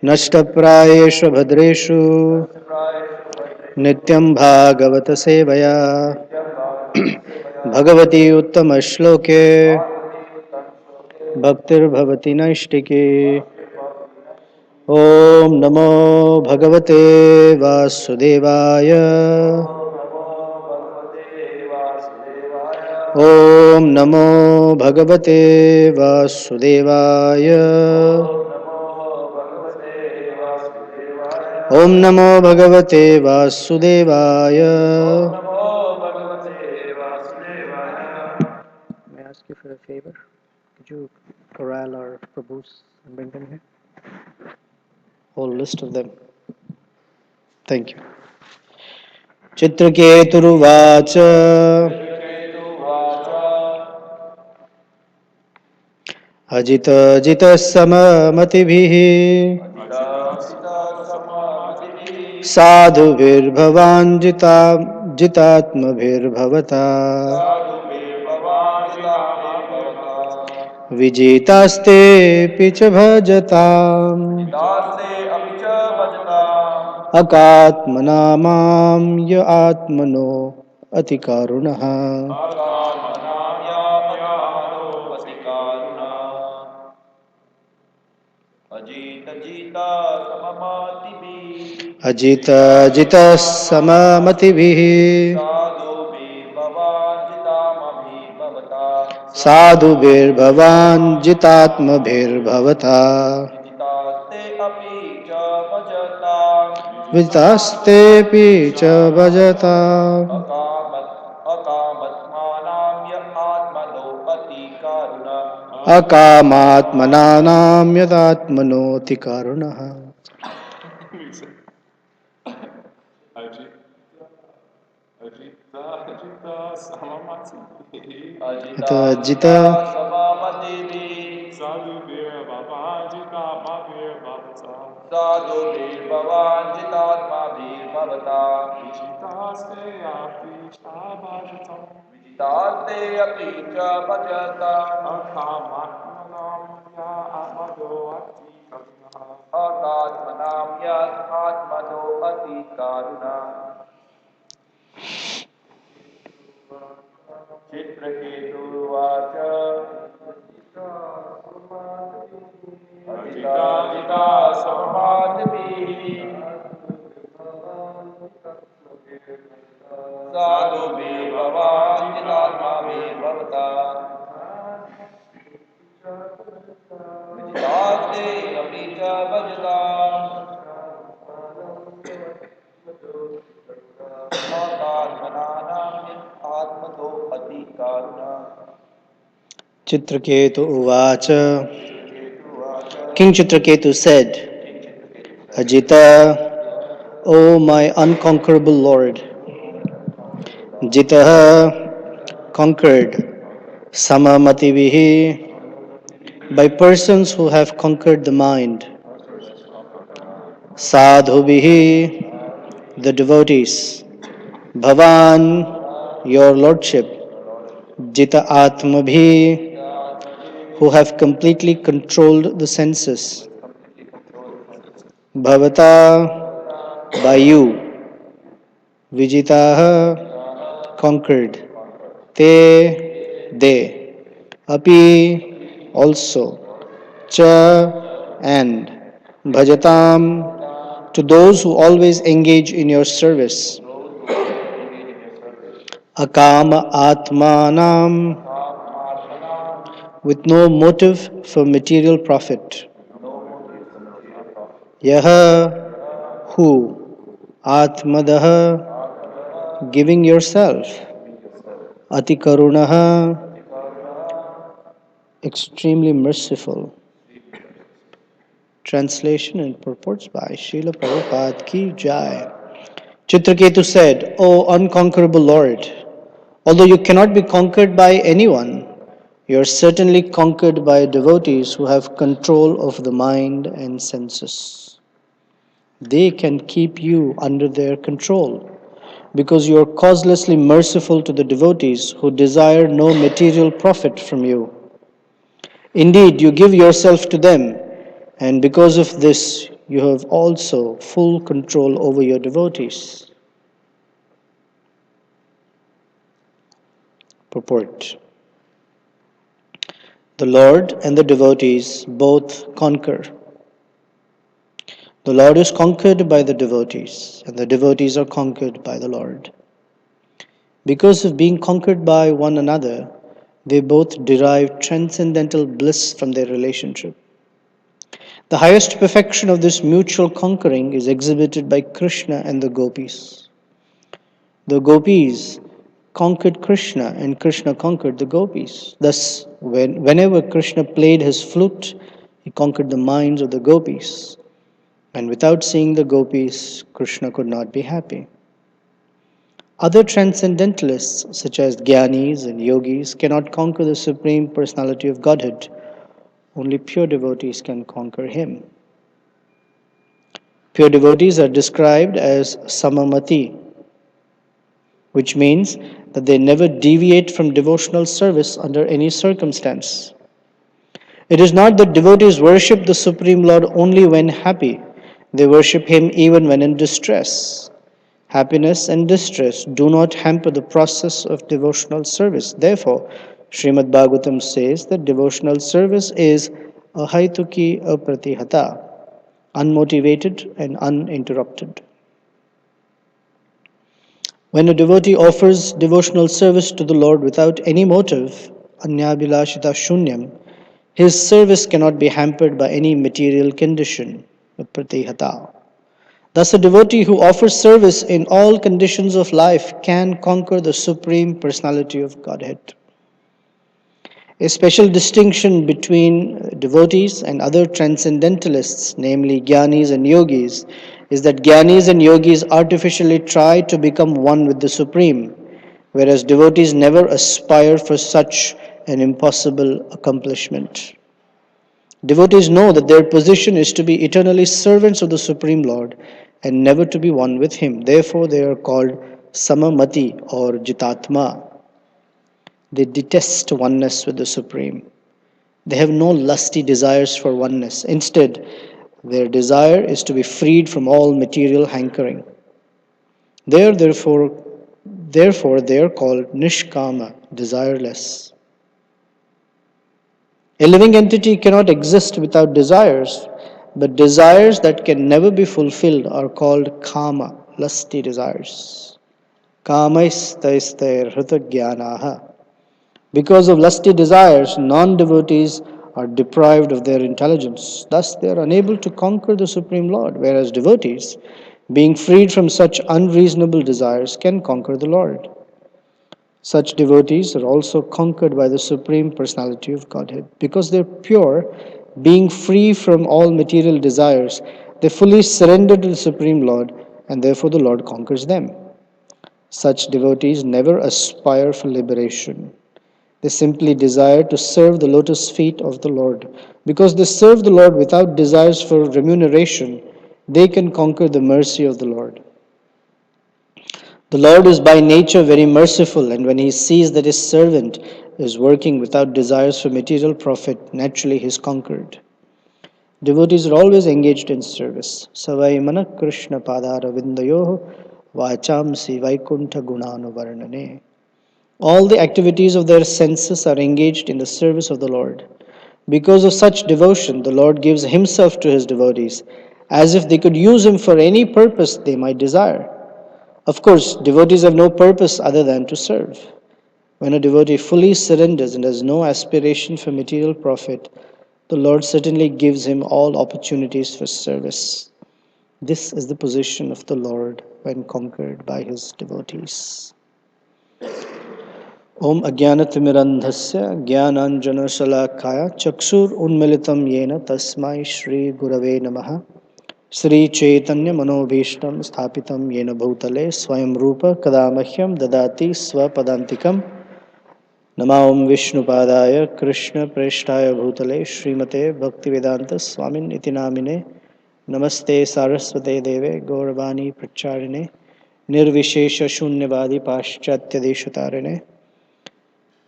नष्टप्रायेषु भद्रेषु नित्यं भागवत सेवया भगवती उत्तम श्लोके भक्तिर्भवति नैष्टिकी। ओम नमो भगवते वासुदेवाय। ओम नमो भगवते वासुदेवाय। ओम नमो भगवते वासुदेवाय। May I ask you for a favor? Could you corral our Prabhus and bring them here? Whole list of them. Thank you. चित्रकेतुरुवाच Ajit जित सममतिभिः साधुभिर्भवान् जितात्मभिर्भवता विजितास्तेऽपि च भजताम् अकात्मना मां य आत्मनो अतिकारुणः। अजित जित सममतिभिः साधुभिर्भवान् जितात्मभिर्भवता विजितास्तेऽपि च भजताम् अकामात्मनानां यदात्मनोऽति कारुणः। Ajit Chitraketu uvacha. King Chitraketu said, Ajita, O my unconquerable Lord, Jitaha, conquered, Samamativihi, by persons who have conquered the mind, Sadhubihi, the devotees, Bhavan, your lordship, Jita Atmabhi, who have completely controlled the senses, Bhavata, by you, Vijitaha, conquered, Te, they, Api, also, Cha, and, Bhajatam, to those who always engage in your service, Akama Atmanam, with no motive for material profit. Yaha, who, Atmadaha, giving yourself, Atikarunaha, extremely merciful. Translation and purports by Srila Prabhupada Ki Jai. Chitraketu said, O unconquerable Lord, although you cannot be conquered by anyone, you are certainly conquered by devotees who have control of the mind and senses. They can keep you under their control because you are causelessly merciful to the devotees who desire no material profit from you. Indeed, you give yourself to them, and because of this, you have also full control over your devotees. Purport. The Lord and the devotees both conquer. The Lord is conquered by the devotees, and the devotees are conquered by the Lord. Because of being conquered by one another, they both derive transcendental bliss from their relationship. The highest perfection of this mutual conquering is exhibited by Krishna and the gopis. The gopis conquered Krishna and Krishna conquered the gopis. Thus, whenever Krishna played his flute, he conquered the minds of the gopis. And without seeing the gopis, Krishna could not be happy. Other transcendentalists, such as Gyanis and Yogis, cannot conquer the Supreme Personality of Godhead. Only pure devotees can conquer him. Pure devotees are described as samamati, which means that they never deviate from devotional service under any circumstance. It is not that devotees worship the Supreme Lord only when happy. They worship him even when in distress. Happiness and distress do not hamper the process of devotional service. Therefore, Srimad Bhagavatam says that devotional service is ahaituki apratihata, unmotivated and uninterrupted. When a devotee offers devotional service to the Lord without any motive, anyabhilashita shunyam, his service cannot be hampered by any material condition, apratihata. Thus, a devotee who offers service in all conditions of life can conquer the Supreme Personality of Godhead. A special distinction between devotees and other transcendentalists, namely Gyanis and Yogis, is that Gyanis and Yogis artificially try to become one with the Supreme, whereas devotees never aspire for such an impossible accomplishment. Devotees know that their position is to be eternally servants of the Supreme Lord and never to be one with him. Therefore, they are called samamati or jitatma. They detest oneness with the Supreme. They have no lusty desires for oneness. Instead, their desire is to be freed from all material hankering. Therefore, they are called nishkama, desireless. A living entity cannot exist without desires, but desires that can never be fulfilled are called kama, lusty desires. Kamaistaisthair hritagyanaha. Because of lusty desires, non-devotees are deprived of their intelligence. Thus, they are unable to conquer the Supreme Lord, whereas devotees, being freed from such unreasonable desires, can conquer the Lord. Such devotees are also conquered by the Supreme Personality of Godhead. Because they are pure, being free from all material desires, they fully surrender to the Supreme Lord, and therefore the Lord conquers them. Such devotees never aspire for liberation. They simply desire to serve the lotus feet of the Lord. Because they serve the Lord without desires for remuneration, they can conquer the mercy of the Lord. The Lord is by nature very merciful, and when he sees that his servant is working without desires for material profit, naturally he is conquered. Devotees are always engaged in service. Savai mana Krishna padara vindayoho vachamsi vaikuntha gunanuvarnane. All the activities of their senses are engaged in the service of the Lord. Because of such devotion, the Lord gives himself to his devotees, as if they could use him for any purpose they might desire. Of course, devotees have no purpose other than to serve. When a devotee fully surrenders and has no aspiration for material profit, the Lord certainly gives him all opportunities for service. This is the position of the Lord when conquered by his devotees. Om Ajnanatimirandhasya Jnananjanashalakaya Chakshur Unmilitam Yena Tasmai Shri Gurave Namaha Sri Chaitanya Manobhishtam Sthapitam Yena Bhutale Swayam Rupa Kadamahyam Dadati Swapadantikam Namam Vishnupadaya Krishna Preshtaya Bhutale Srimate Bhaktivedanta Swamin Iti Namine Namaste Saraswate Deve Gauravani Pracharine Nirvishesha Shunyavadi Paschatya Deshatarine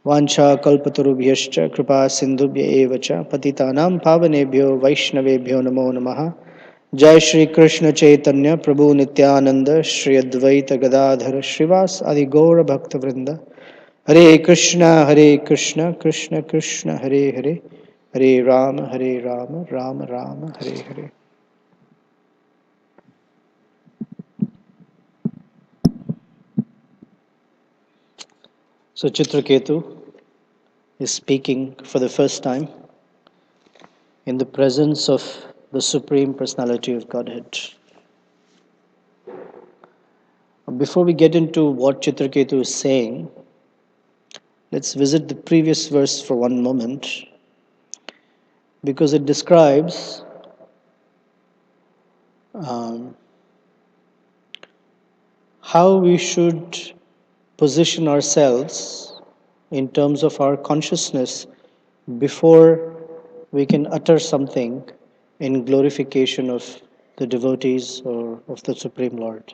Vancha kalpatarubhyascha kripa sindhubhya evacha patitanam pavanebhyo vaishnavebhyo namo namaha Jai Shri Krishna Chaitanya Prabhu Nityananda Shri Advaita Gadadhara Shrivas Adi Gaura Bhakta Vrinda Hare Krishna Krishna Krishna Hare Hare Hare Rama Rama Rama Hare Hare. So Chitraketu is speaking for the first time in the presence of the Supreme Personality of Godhead. Before we get into what Chitraketu is saying, let's visit the previous verse for one moment, because it describes how we should position ourselves in terms of our consciousness before we can utter something in glorification of the devotees or of the Supreme Lord.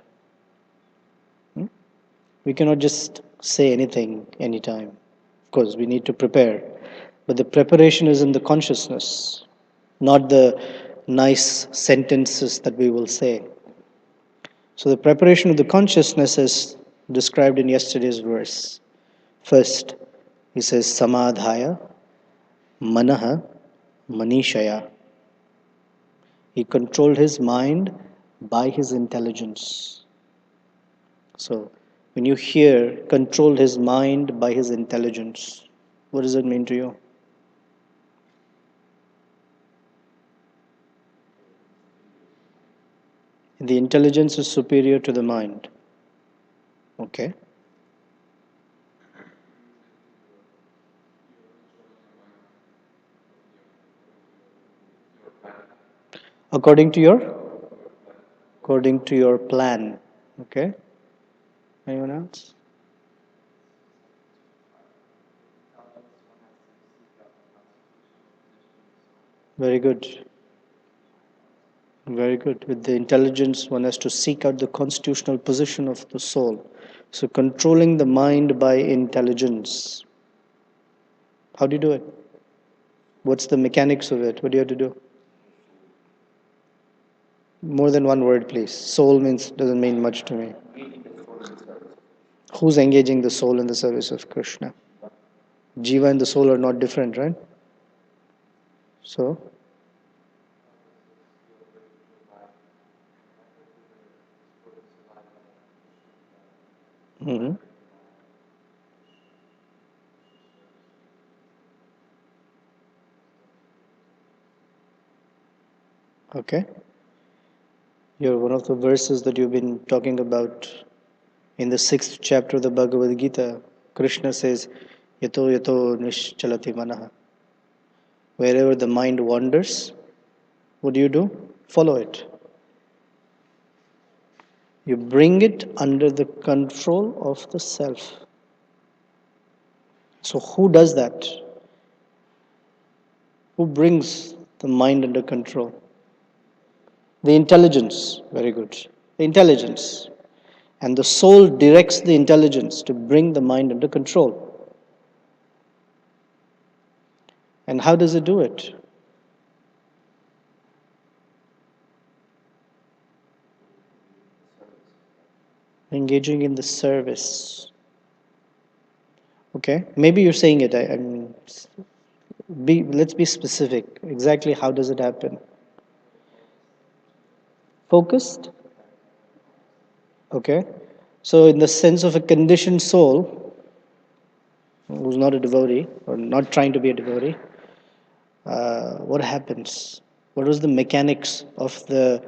We cannot just say anything anytime. Of course, we need to prepare. But the preparation is in the consciousness, not the nice sentences that we will say. So the preparation of the consciousness is described in yesterday's verse. First, he says, Samadhaya Manaha Manishaya. He controlled his mind by his intelligence. So, when you hear controlled his mind by his intelligence, what does it mean to you? The intelligence is superior to the mind. Okay. According to your plan. Okay. Anyone else? Very good. Very good. With the intelligence, one has to seek out the constitutional position of the soul. So, controlling the mind by intelligence. How do you do it? What's the mechanics of it? What do you have to do? More than one word, please. Soul doesn't mean much to me. Who's engaging the soul in the service of Krishna? Jiva and the soul are not different, right? So, mhm. Okay. Here, one of the verses that you've been talking about in the 6th chapter of the Bhagavad Gita, Krishna says, Yato yato nischalati manaha. Wherever the mind wanders, what do? Follow it. You bring it under the control of the self. So, who does that? Who brings the mind under control? The intelligence. Very good. The intelligence. And the soul directs the intelligence to bring the mind under control. And how does it do it? Engaging in the service. Okay, maybe you're saying it. Let's be specific. Exactly how does it happen? Focused. Okay, so in the sense of a conditioned soul who's not a devotee or not trying to be a devotee, what happens? What is the mechanics of the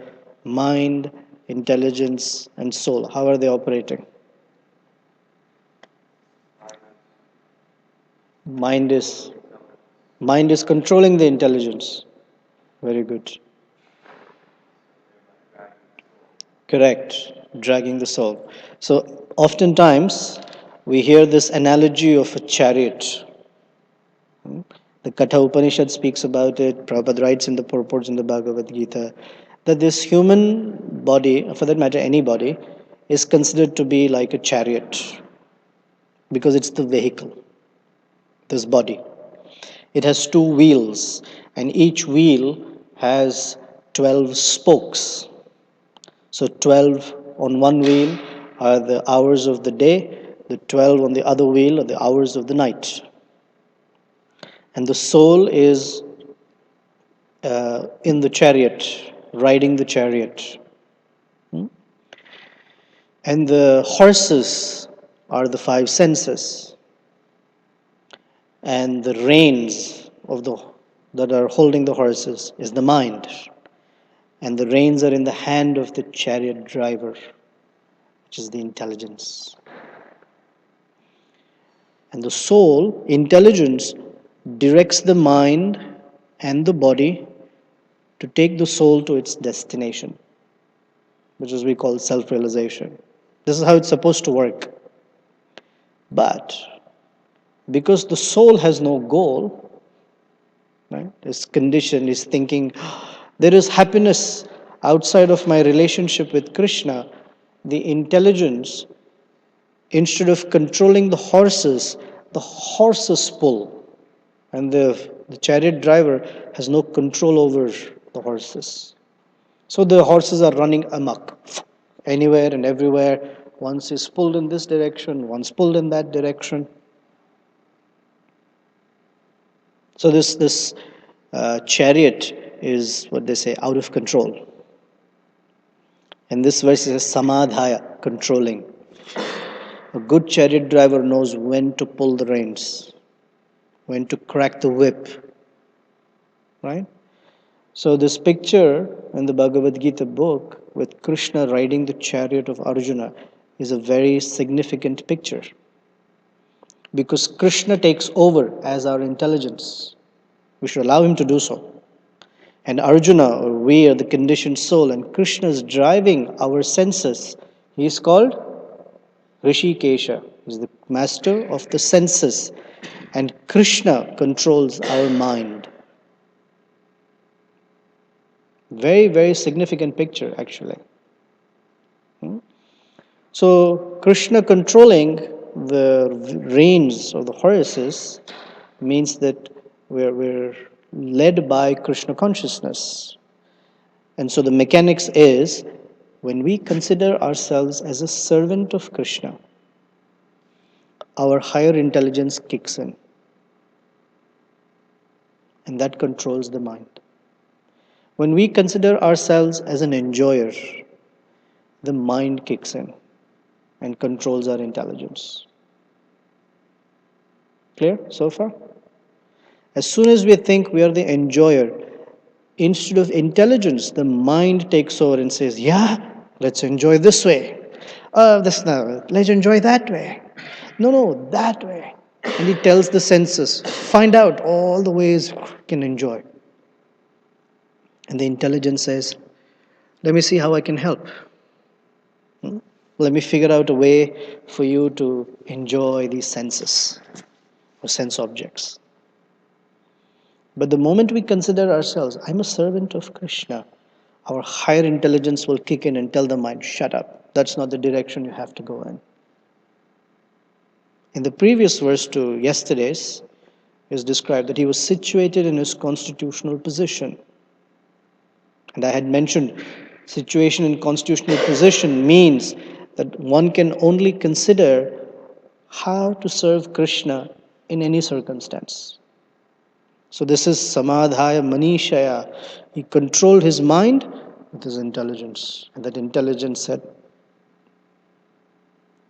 mind, intelligence, and soul? How are they operating? Mind is controlling the intelligence. Very good. Correct. Dragging the soul. So oftentimes we hear this analogy of a chariot. The Katha Upanishad speaks about it. Prabhupada writes in the purports in the Bhagavad Gita that this human body, for that matter any body, is considered to be like a chariot because it's the vehicle, this body. It has two wheels, and each wheel has 12 spokes. So 12 on one wheel are the hours of the day, the 12 on the other wheel are the hours of the night. And the soul is in the chariot, riding the chariot. And the horses are the five senses. And the reins that are holding the horses is the mind. And the reins are in the hand of the chariot driver, which is the intelligence. And the soul, intelligence, directs the mind and the body to take the soul to its destination, which is we call self-realization. This is how it's supposed to work. But because the soul has no goal, right, is conditioned, is thinking, there is happiness outside of my relationship with Krishna, the intelligence, instead of controlling the horses pull. And the chariot driver has no control over the horses. So the horses are running amok, anywhere and everywhere. Once is pulled in this direction, once pulled in that direction. So this chariot is what they say, out of control. And this verse is samadhaya, controlling. A good chariot driver knows when to pull the reins, when to crack the whip, right? So this picture in the Bhagavad Gita book with Krishna riding the chariot of Arjuna is a very significant picture. Because Krishna takes over as our intelligence. We should allow him to do so. And Arjuna, or we, are the conditioned soul, and Krishna is driving our senses. He is called Rishikesha. He is the master of the senses. And Krishna controls our mind. Very, very significant picture, actually. So, Krishna controlling the reins of the horses means that we're led by Krishna consciousness. And so the mechanics is, when we consider ourselves as a servant of Krishna, our higher intelligence kicks in. And that controls the mind. When we consider ourselves as an enjoyer, the mind kicks in and controls our intelligence. Clear so far? As soon as we think we are the enjoyer, instead of intelligence, the mind takes over and says, yeah, let's enjoy this way. Let's enjoy that way. No, that way. And he tells the senses, find out all the ways you can enjoy. And the intelligence says, let me see how I can help. Let me figure out a way for you to enjoy these senses or sense objects. But the moment we consider ourselves, I'm a servant of Krishna, our higher intelligence will kick in and tell the mind, shut up. That's not the direction you have to go in. In the previous verse to yesterday's, is described that he was situated in his constitutional position. And I had mentioned situation in constitutional position means that one can only consider how to serve Krishna in any circumstance. So this is samadhaya manishaya. He controlled his mind with his intelligence. And that intelligence said,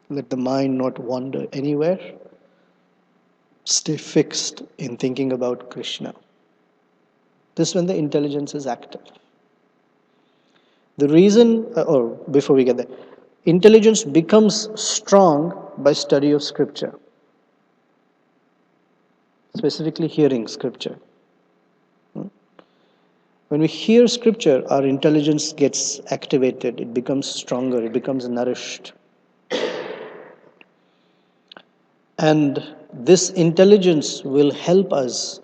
let the mind not wander anywhere. Stay fixed in thinking about Krishna. This is when the intelligence is active. The reason, or before we get there, intelligence becomes strong by study of scripture. Specifically hearing scripture. When we hear scripture, our intelligence gets activated, it becomes stronger, it becomes nourished. And this intelligence will help us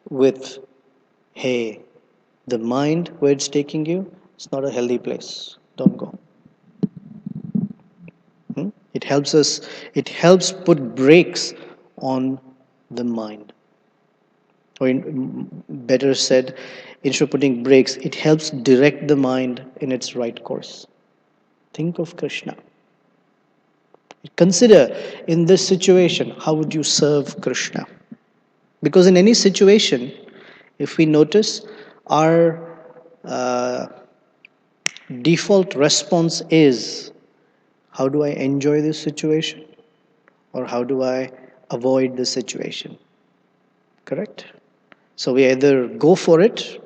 with, hey, the mind where it's taking you, it's not a healthy place. Don't go. It helps put brakes on the mind. Or better said, instead of putting brakes, it helps direct the mind in its right course. Think of Krishna. Consider in this situation, how would you serve Krishna? Because in any situation, if we notice, our uh, default response is, how do I enjoy this situation? Or how do I avoid this situation? Correct? So we either go for it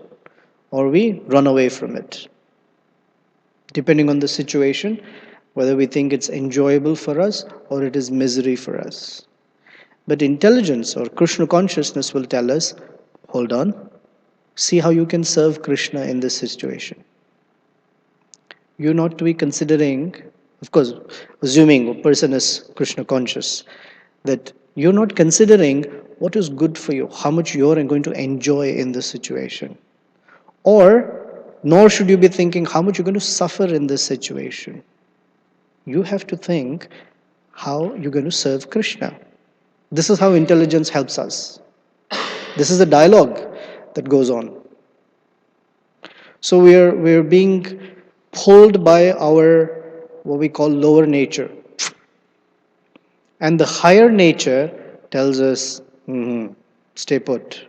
or we run away from it. Depending on the situation, whether we think it's enjoyable for us or it is misery for us. But intelligence or Krishna consciousness will tell us, hold on, see how you can serve Krishna in this situation. You're not to be considering, of course, assuming a person is Krishna conscious, that you're not considering what is good for you, how much you're going to enjoy in this situation. Or, nor should you be thinking how much you're going to suffer in this situation. You have to think how you're going to serve Krishna. This is how intelligence helps us. This is the dialogue that goes on. So we're being pulled by our what we call lower nature. And the higher nature tells us, stay put.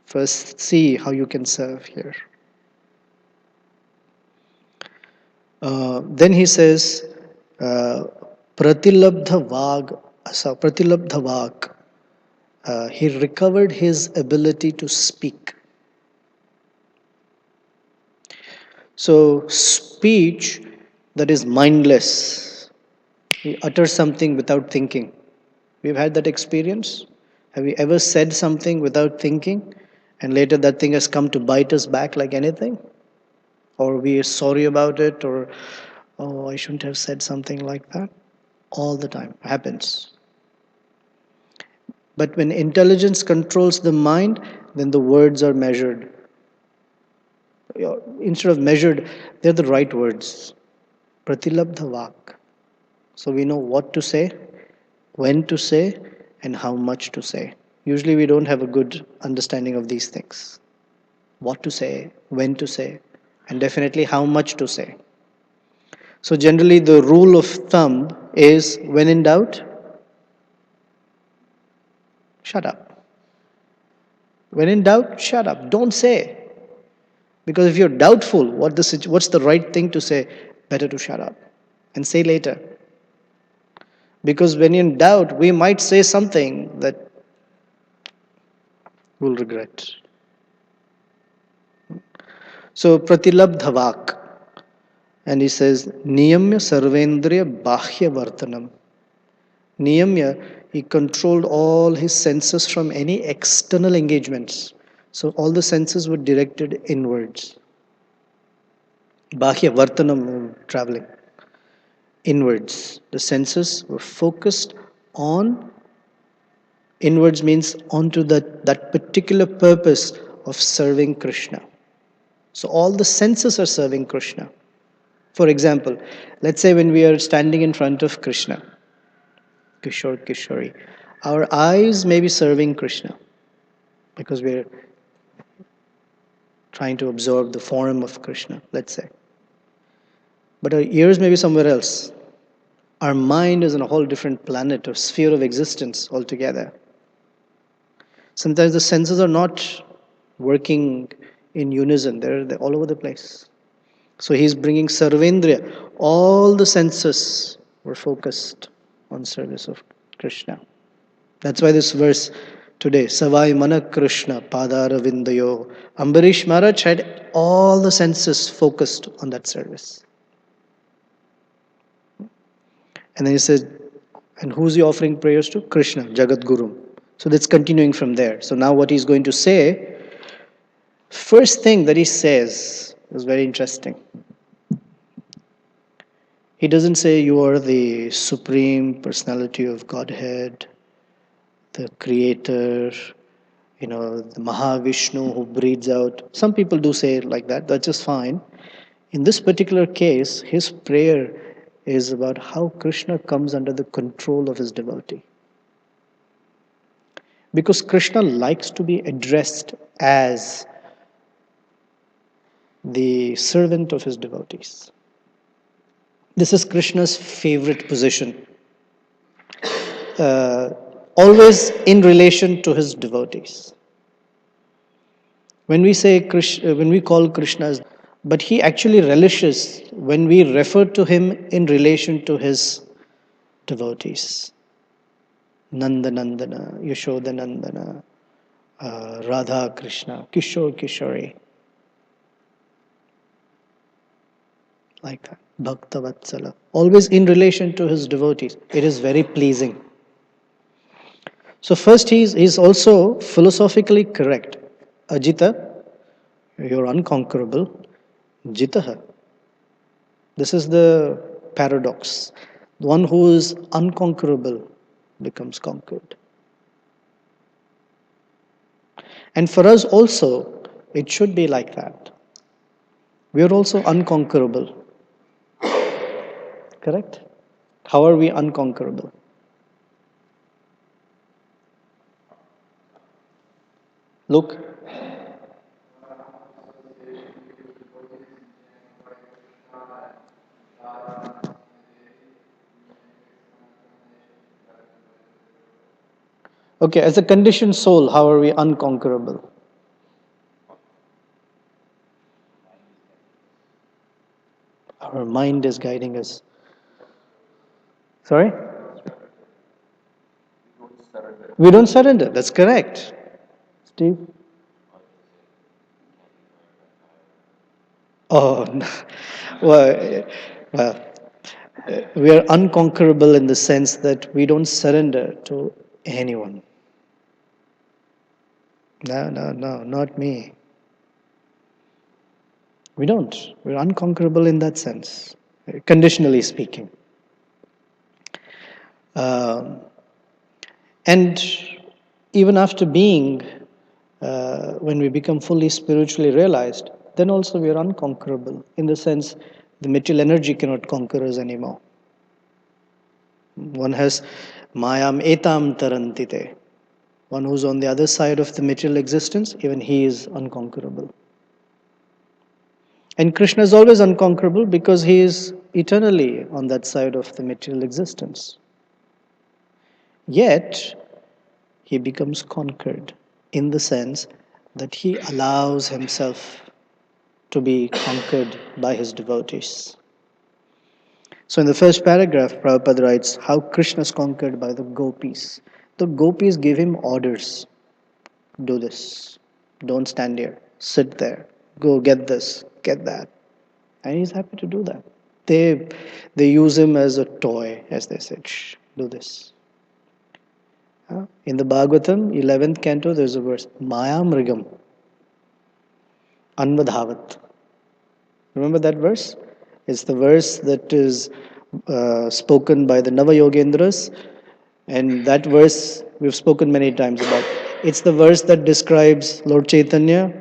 First see how you can serve here. Then he says, Pratilabdha Vag. He recovered his ability to speak. So speech that is mindless. He utters something without thinking. We've had that experience. Have we ever said something without thinking and later that thing has come to bite us back like anything? Or we are sorry about it, or, oh, I shouldn't have said something like that? All the time. Happens. But when intelligence controls the mind, then the words are measured. Instead of measured, they're the right words. Pratilabdha Vak. So we know what to say, when to say, and how much to say. Usually we don't have a good understanding of these things. What to say, when to say, and definitely how much to say. So generally the rule of thumb is, when in doubt, shut up. When in doubt, shut up. Don't say. Because if you're doubtful what's the right thing to say, better to shut up and say later. Because when in doubt, we might say something that we'll regret. So Pratilabdha Vak. And he says, Niyamya Sarvendriya Bahya Vartanam. Niyamya, he controlled all his senses from any external engagements. So all the senses were directed inwards. Bahya Vartanam, traveling. Inwards. The senses were focused on, inwards means onto that particular purpose of serving Krishna. So all the senses are serving Krishna. For example, let's say when we are standing in front of Krishna, Kishore, Kishori, our eyes may be serving Krishna because we're trying to absorb the form of Krishna, let's say. But our ears may be somewhere else. Our mind is on a whole different planet or sphere of existence altogether. Sometimes the senses are not working in unison, they're all over the place. So he's bringing Sarvendriya. All the senses were focused on service of Krishna. That's why this verse today, Savai Mana Krishna Padara Vindayo. Ambarish Maharaj had all the senses focused on that service. And then he says, and who's he offering prayers to? Krishna, Jagat Guru. So that's continuing from there. So now what he's going to say, first thing that he says is very interesting. He doesn't say you are the supreme personality of Godhead, the creator, the Mahavishnu who breathes out. Some people do say it like that. That's just fine. In this particular case, his prayer is about how Krishna comes under the control of his devotee. Because Krishna likes to be addressed as the servant of his devotees. This is Krishna's favorite position, uh, always in relation to his devotees. When we say Krishna, when we call Krishna, but he actually relishes when we refer to him in relation to his devotees. Nanda Nandana, Yashoda Nandana, Radha Krishna, Kishore Kishori. Like that. Bhakta Vatsala. Always in relation to his devotees. It is very pleasing. So first he's also philosophically correct. Ajita, you're unconquerable. Jitaha. This is the paradox. The one who is unconquerable becomes conquered. And for us also, it should be like that. We are also unconquerable. Correct? How are we unconquerable? Look. Okay, as a conditioned soul, how are we unconquerable? Our mind is guiding us. Sorry? We don't surrender. That's correct. Steve? Oh, no. Well, we are unconquerable in the sense that we don't surrender to anyone. No, not me. We don't. We're unconquerable in that sense, conditionally speaking. And even after being, when we become fully spiritually realized, then also we are unconquerable in the sense the material energy cannot conquer us anymore. One has mayam etam tarantite. One who's on the other side of the material existence, even he is unconquerable. And Krishna is always unconquerable because he is eternally on that side of the material existence. Yet, he becomes conquered in the sense that he allows himself to be conquered by his devotees. So in the first paragraph, Prabhupada writes how Krishna is conquered by the gopis. The gopis give him orders. Do this. Don't stand here. Sit there. Go get this. Get that. And he's happy to do that. They use him as a toy, as they said. Shh, do this. In the Bhagavatam, 11th canto, there's a verse, Maya Mrigam, Anvadhavat. Remember that verse? It's the verse that is spoken by the Navayogendras, and that verse we've spoken many times about. It's the verse that describes Lord Chaitanya,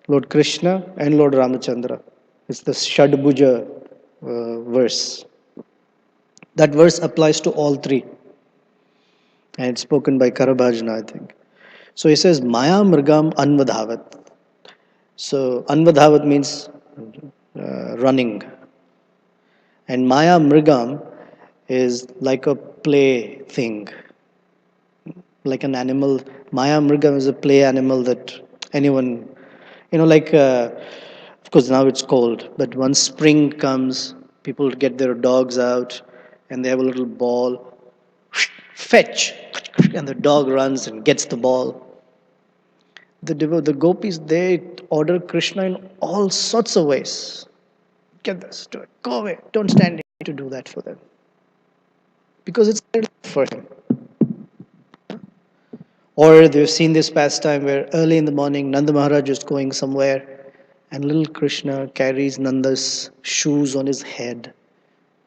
Lord Krishna, and Lord Ramachandra. It's the Shadbhuja verse. That verse applies to all three. And it's spoken by Karabhajana, I think. So he says, Maya Mrigam Anvadhavat. So Anvadhavat means running. And Maya Mrigam is like a play thing. Like an animal. Maya Mrigam is a play animal that anyone, of course now it's cold, but once spring comes, people get their dogs out and they have a little ball. Fetch! And the dog runs and gets the ball. The gopis, they order Krishna in all sorts of ways. Get this, do it. Go away. Don't stand here to do that for them. Because it's for him. Or they've seen this pastime where early in the morning, Nanda Maharaj is going somewhere and little Krishna carries Nanda's shoes on his head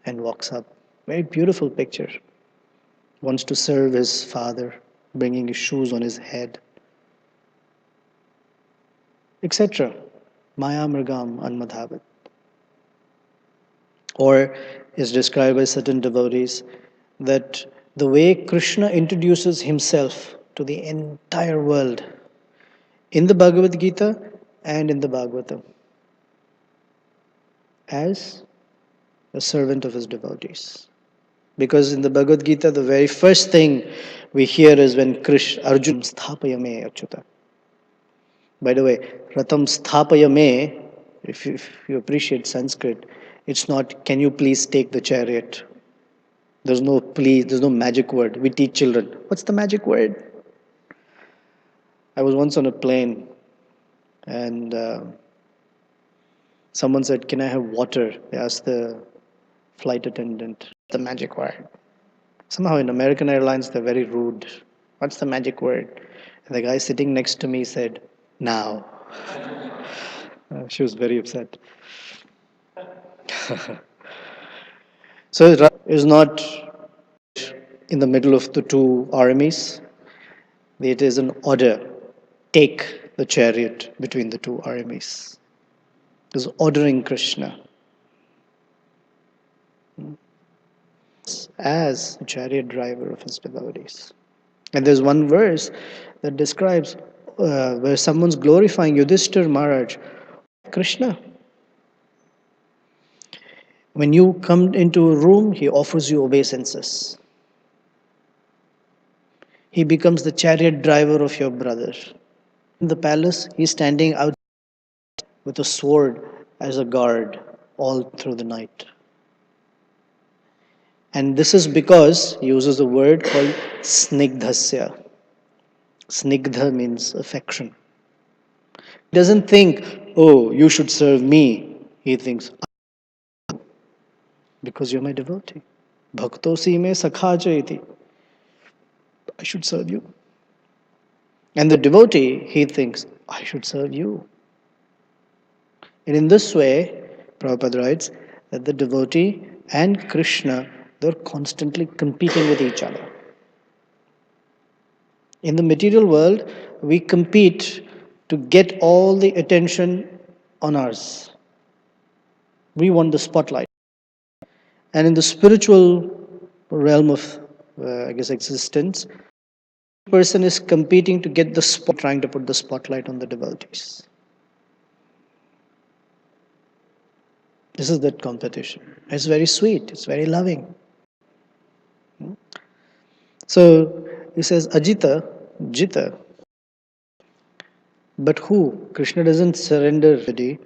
and walks up. Very beautiful picture. Wants to serve his father, bringing his shoes on his head, etc. Maya Mrigam Anmadhavat. Or is described by certain devotees that the way Krishna introduces himself to the entire world in the Bhagavad Gita and in the Bhagavatam. as a servant of his devotees. Because in the Bhagavad Gita, the very first thing we hear is when Arjun sthapayame achyuta. By the way, Ratam sthapayame, if you appreciate Sanskrit, it's not, can you please take the chariot? There's no please, there's no magic word. We teach children. What's the magic word? I was once on a plane and someone said, can I have water? They asked the flight attendant. The magic word. Somehow in American Airlines, they're very rude. What's the magic word? And the guy sitting next to me said, now. She was very upset. So Rath is not in the middle of the two armies. It is an order. Take the chariot between the two armies. It is ordering Krishna as a chariot driver of his devotees. And there's one verse that describes where someone's glorifying Yudhishthir Maharaj, Krishna. When you come into a room, he offers you obeisances. He becomes the chariot driver of your brother. In the palace, he's standing out with a sword as a guard all through the night. And this is because he uses a word called snigdhasya. Snigdha means affection. He doesn't think, oh, you should serve me. He thinks, because you're my devotee. Bhaktosi me sakhaja iti. I should serve you. And the devotee, he thinks, I should serve you. And in this way, Prabhupada writes that the devotee and Krishna, they're constantly competing with each other. In the material world, we compete to get all the attention on us. We want the spotlight. And in the spiritual realm of, existence, the person is competing to get the spot, trying to put the spotlight on the devotees. This is that competition. It's very sweet. It's very loving. So he says, Ajita, Jita. But who? Krishna doesn't surrender to anybody.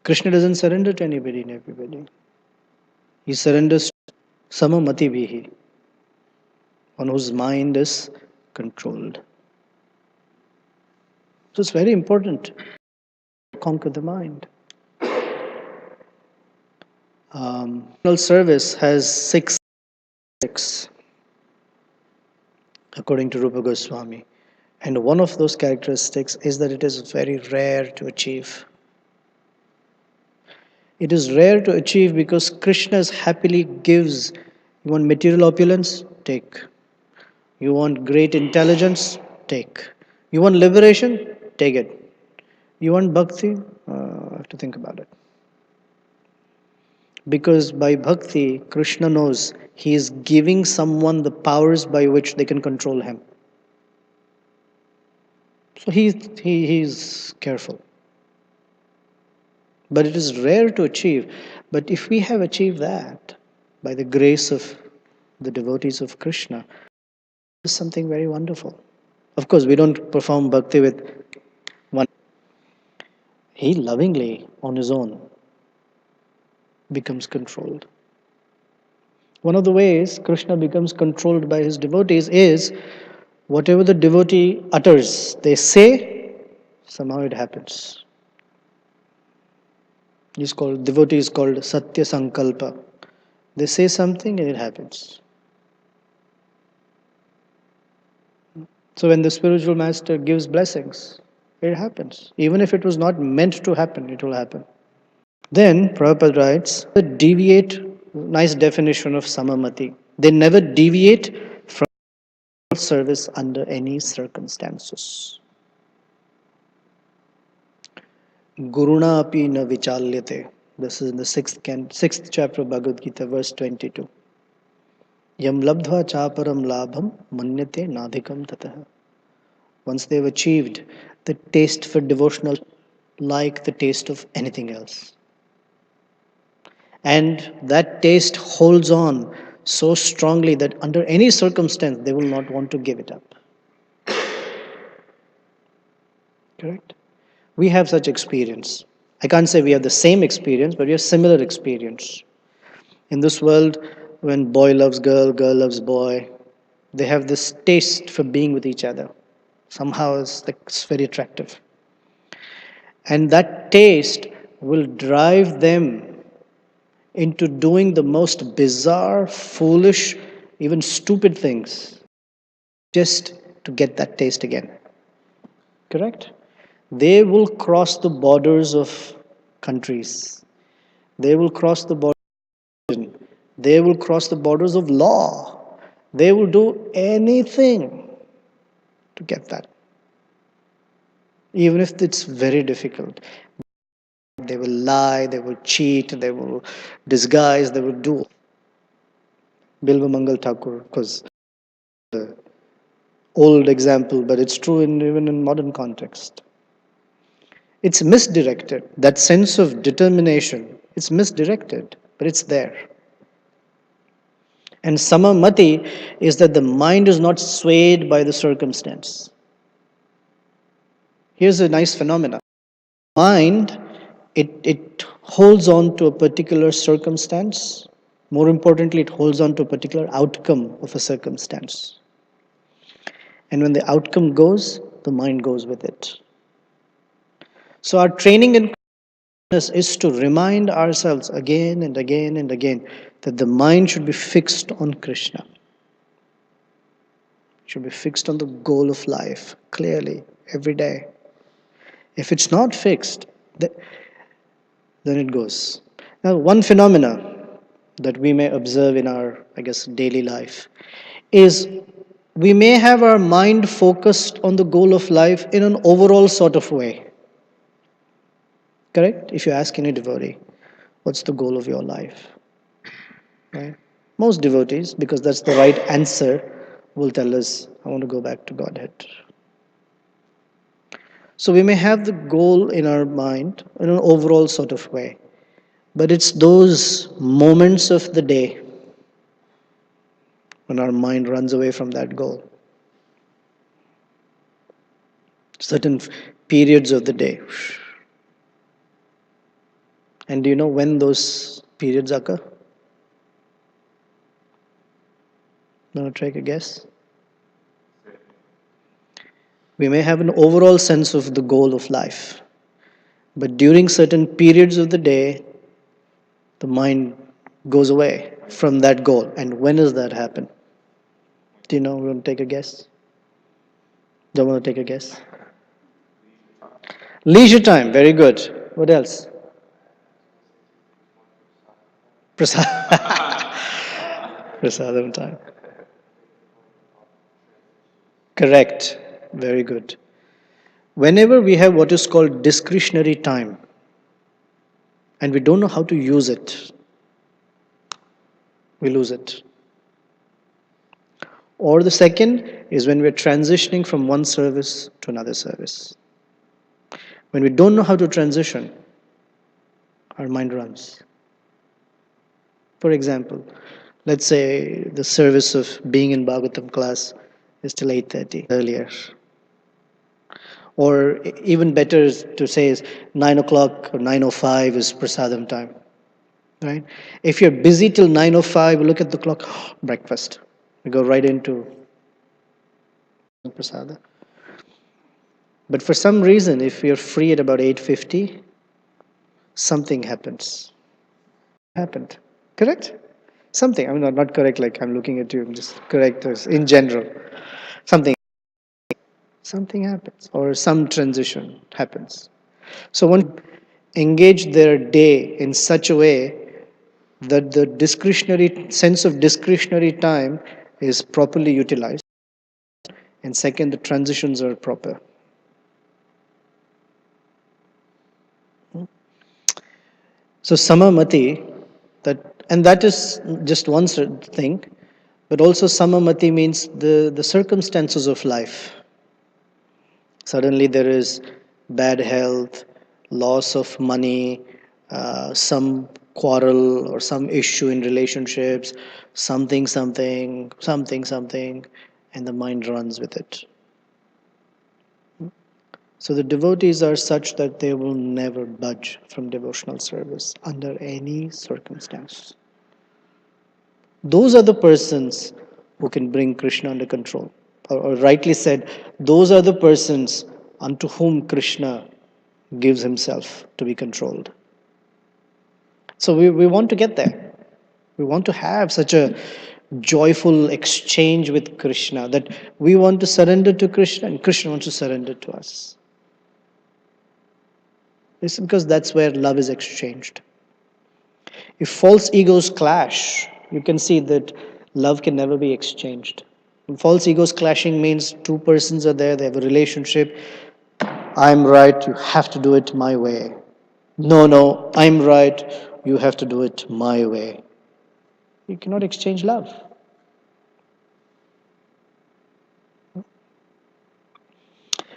Krishna doesn't surrender to anybody and everybody. He surrenders to Samamati Vihi, on whose mind is controlled. So it's very important to conquer the mind. Service has six, according to Rupa Goswami. And one of those characteristics is that it is very rare to achieve. It is rare to achieve because Krishna happily gives. You want material opulence? Take. You want great intelligence? Take. You want liberation? Take it. You want bhakti? I have to think about it. Because by bhakti, Krishna knows he is giving someone the powers by which they can control him. So he's careful. But it is rare to achieve. But if we have achieved that by the grace of the devotees of Krishna, it is something very wonderful. Of course, we don't perform bhakti with one. He lovingly, on his own, becomes controlled. One of the ways Krishna becomes controlled by his devotees is whatever the devotee utters, they say, somehow it happens. Devotee is called Satya Sankalpa. They say something and it happens. So when the spiritual master gives blessings, it happens. Even if it was not meant to happen, it will happen. Then Prabhupada writes, deviate, nice definition of samamati. They never deviate from service under any circumstances. Guruna api na vichalyate. This is in the sixth chapter of Bhagavad Gita, verse 22. Yam labdhva chaparam labham manyate nadhikam tatah. Once they've achieved the taste for devotional, like the taste of anything else. And that taste holds on so strongly that under any circumstance they will not want to give it up. Correct? We have such experience. I can't say we have the same experience, but we have similar experience. In this world, when boy loves girl, girl loves boy, they have this taste for being with each other. Somehow it's very attractive. And that taste will drive them into doing the most bizarre, foolish, even stupid things just to get that taste again. Correct? They will cross the borders of countries. They will cross the borders. They will cross the borders of law. They will do anything to get that, even if it's very difficult. They will lie, they will cheat, they will disguise, they will do. Bilva Mangal Thakur, because old example, but it's true even in modern context. It's misdirected. That sense of determination, it's misdirected, but it's there. And samamati is that the mind is not swayed by the circumstance. Here's a nice phenomenon. Mind, it holds on to a particular circumstance. More importantly, it holds on to a particular outcome of a circumstance. And when the outcome goes, the mind goes with it. So our training in consciousness is to remind ourselves again and again and again that the mind should be fixed on Krishna. It should be fixed on the goal of life, clearly, every day. If it's not fixed, then it goes. Now, one phenomena that we may observe in our, daily life is we may have our mind focused on the goal of life in an overall sort of way. Correct? If you ask any devotee, what's the goal of your life? Right? Most devotees, because that's the right answer, will tell us, I want to go back to Godhead. So we may have the goal in our mind in an overall sort of way, but it's those moments of the day when our mind runs away from that goal. Certain periods of the day. And do you know when those periods occur? Want to take a guess? We may have an overall sense of the goal of life, but during certain periods of the day, the mind goes away from that goal. And when does that happen? Do you know? Want to take a guess? Don't want to take a guess? Leisure time, very good. What else? Prasadam time. Correct. Very good. Whenever we have what is called discretionary time and we don't know how to use it, we lose it. Or the second is when we're transitioning from one service to another service. When we don't know how to transition, our mind runs. For example, let's say the service of being in Bhagavatam class is till 8:30 earlier. Or even better to say is 9 o'clock or 9:05 is prasadam time. Right? If you're busy till 9:05, look at the clock, breakfast. We go right into prasada. But for some reason, if you're free at about 8:50, something happens. Happened. Correct? Something. I mean, not correct like I'm looking at you, I'm just correct in general. Something happens or some transition happens. So one engage their day in such a way that the discretionary sense of discretionary time is properly utilized, and second, the transitions are proper. So samamati, that is just one thing, but also samamati means the circumstances of life. Suddenly there is bad health, loss of money, some quarrel or some issue in relationships, something, and the mind runs with it. So the devotees are such that they will never budge from devotional service under any circumstance. Those are the persons who can bring Krishna under control. Or rightly said, those are the persons unto whom Krishna gives himself to be controlled. So we want to get there. We want to have such a joyful exchange with Krishna that we want to surrender to Krishna and Krishna wants to surrender to us. It's because that's where love is exchanged. If false egos clash, you can see that love can never be exchanged. And false egos clashing means two persons are there, they have a relationship. I'm right, you have to do it my way. No, I'm right, you have to do it my way. You cannot exchange love.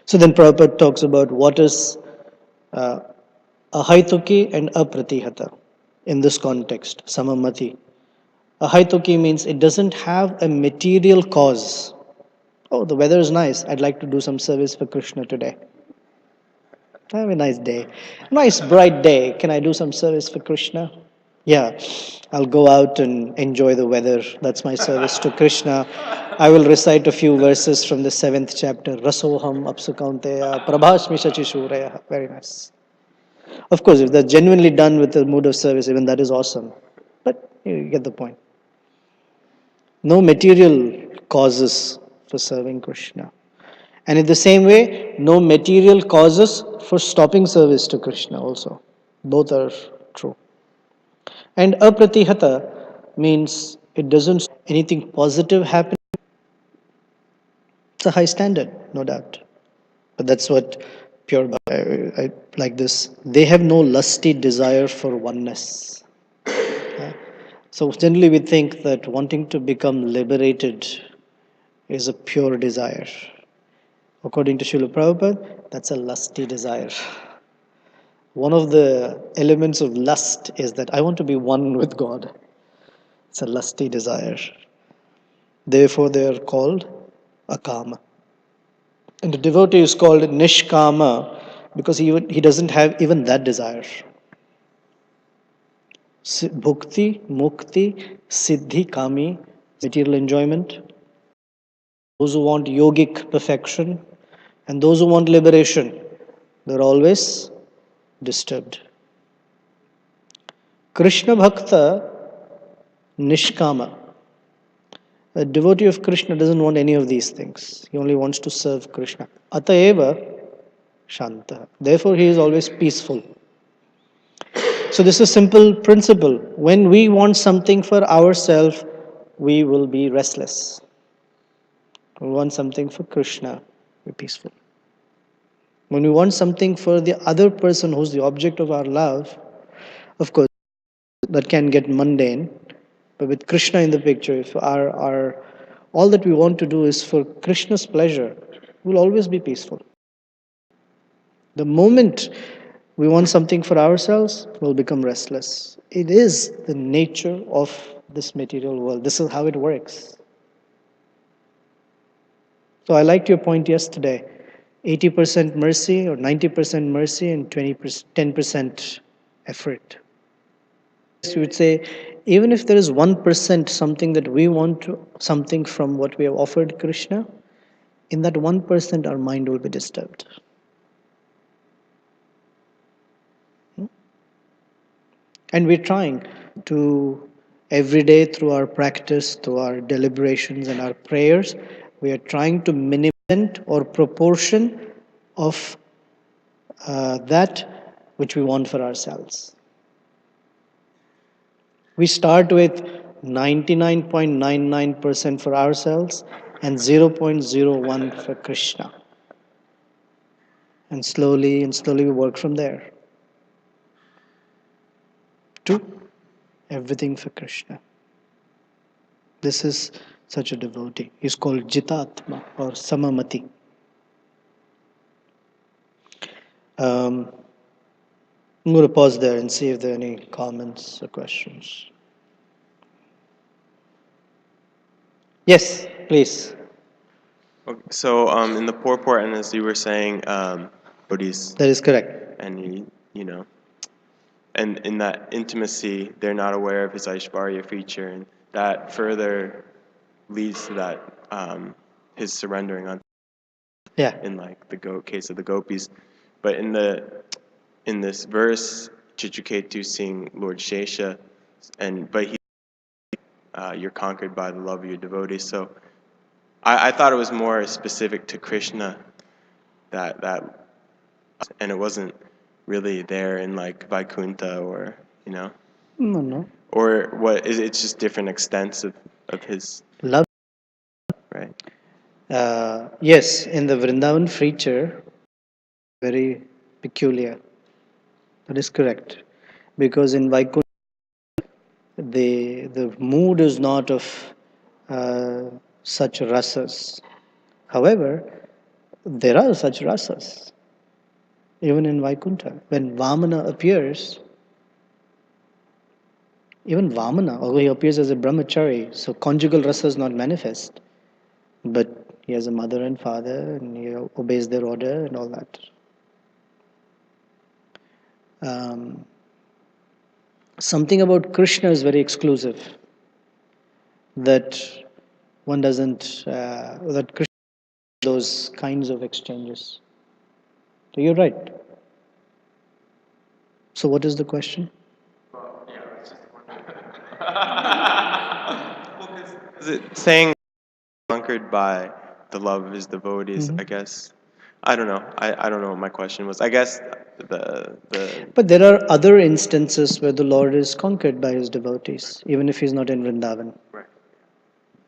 So then Prabhupada talks about what is ahaituki and apratihata in this context, samamati. Ahaituki means it doesn't have a material cause. Oh, the weather is nice. I'd like to do some service for Krishna today. Have a nice day. Nice bright day. Can I do some service for Krishna? Yeah, I'll go out and enjoy the weather. That's my service to Krishna. I will recite a few verses from the 7th chapter. Rasoham apsukaunteya prabhasmi shachishuraya. Very nice. Of course, if they're genuinely done with the mood of service, even that is awesome. But you get the point. No material causes for serving Krishna. And in the same way, no material causes for stopping service to Krishna also. Both are true. And apratihata means it doesn't anything positive happen. It's a high standard, no doubt. But that's what pure I like this. They have no lusty desire for oneness. So generally we think that wanting to become liberated is a pure desire. According to Srila Prabhupada, that's a lusty desire. One of the elements of lust is that I want to be one with God. It's a lusty desire. Therefore, they are called akama. And the devotee is called nishkama because he doesn't have even that desire. Bhukti, mukti, siddhi, kami, material enjoyment. Those who want yogic perfection and those who want liberation, they're always disturbed. Krishna Bhakta Nishkama. A devotee of Krishna doesn't want any of these things. He only wants to serve Krishna. Ataeva Shanta. Therefore, he is always peaceful. So, this is a simple principle. When we want something for ourselves, we will be restless. We want something for Krishna, be peaceful. When we want something for the other person who's the object of our love, of course, that can get mundane. But with Krishna in the picture, if our all that we want to do is for Krishna's pleasure, we'll always be peaceful. The moment we want something for ourselves, we'll become restless. It is the nature of this material world. This is how it works. So I liked your point yesterday. 80% mercy or 90% mercy and 10% effort. You would say, even if there is 1% something that we want something from what we have offered Krishna, in that 1% our mind will be disturbed. And we're trying to, every day through our practice, through our deliberations and our prayers, we are trying to minimize or proportion of that which we want for ourselves. We start with 99.99% for ourselves and 0.01 for Krishna. And slowly we work from there to everything for Krishna. This is such a devotee. He's called Jitatma or Samamati. I'm going to pause there and see if there are any comments or questions. Yes, please. Okay, so in the purport, and as you were saying, devotees, That is correct. and and in that intimacy, they're not aware of his Aishvarya feature, and that further leads to that his surrendering on Yeah. in like the case of the gopis. But in this verse, Chitraketu seeing Lord Shesha, you're conquered by the love of your devotees. So I thought it was more specific to Krishna that and it wasn't really there in like Vaikuntha or No. or what is it's just different extents of his Love. right. Yes, in the Vrindavan feature, very peculiar. That is correct. Because in Vaikuntha, the mood is not of uh, such rasas. However, there are such rasas even in Vaikuntha. When Vamana appears, even Vamana, although he appears as a brahmachari, so conjugal rasa is not manifest, but he has a mother and father and he obeys their order and all that. Um, Something about Krishna is very exclusive, that one doesn't, that Krishna those kinds of exchanges. So you're right. So what is the question? Is it saying conquered by the love of his devotees? Mhm. I guess I don't know. I don't know what my question was. I guess the But there are other instances where the Lord is conquered by his devotees, even if he's not in Vrindavan, right.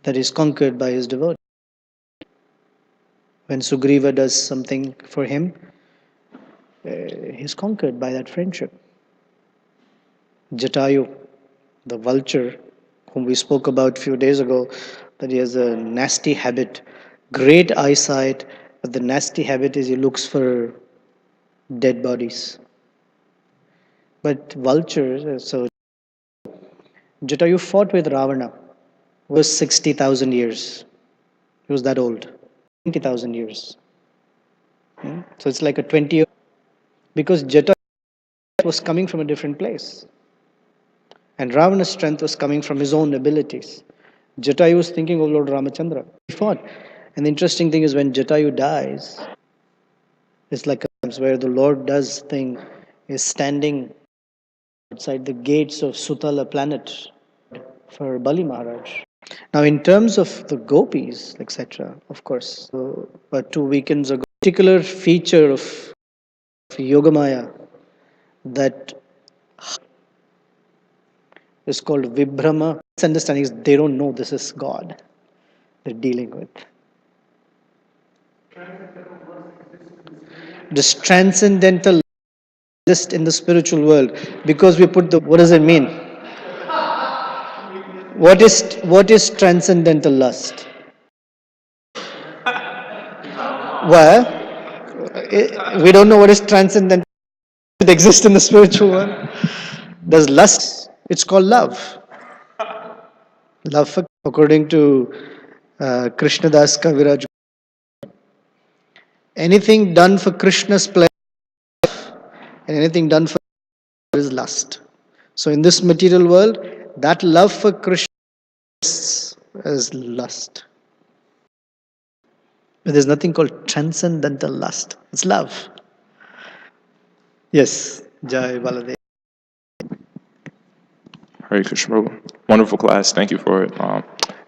that is conquered by his devotees. When Sugriva does something for him, he's conquered by that friendship. Jatayu, the vulture, whom we spoke about a few days ago, that he has a nasty habit, great eyesight, but the nasty habit is he looks for dead bodies. But vultures, so Jatayu fought with Ravana, who was 60,000 years. He was that old, 20,000 years. So it's like a 20-year, because Jatayu was coming from a different place. And Ravana's strength was coming from his own abilities. Jatayu was thinking of Lord Ramachandra. He fought. And the interesting thing is when Jatayu dies, it's like where the Lord does thing is standing outside the gates of Sutala planet for Bali Maharaj. Now, in terms of the gopis, etc., of course, about 2 weekends ago, particular feature of Yogamaya that is called Vibhrama. Misunderstanding is they don't know this is God they're dealing with. This transcendental exist in the spiritual world because we put the what does it mean? What is transcendental lust? Well, we don't know what is transcendental. It exists in the spiritual world. Does lust? It's called love. Love for, according to Krishnadas Kaviraj, anything done for Krishna's pleasure and anything done for is lust. So in this material world, that love for Krishna is lust. But there's nothing called transcendental lust. It's love. Yes, Jai Baladev. Hare Krishna Prabhu. Wonderful class. Thank you for it.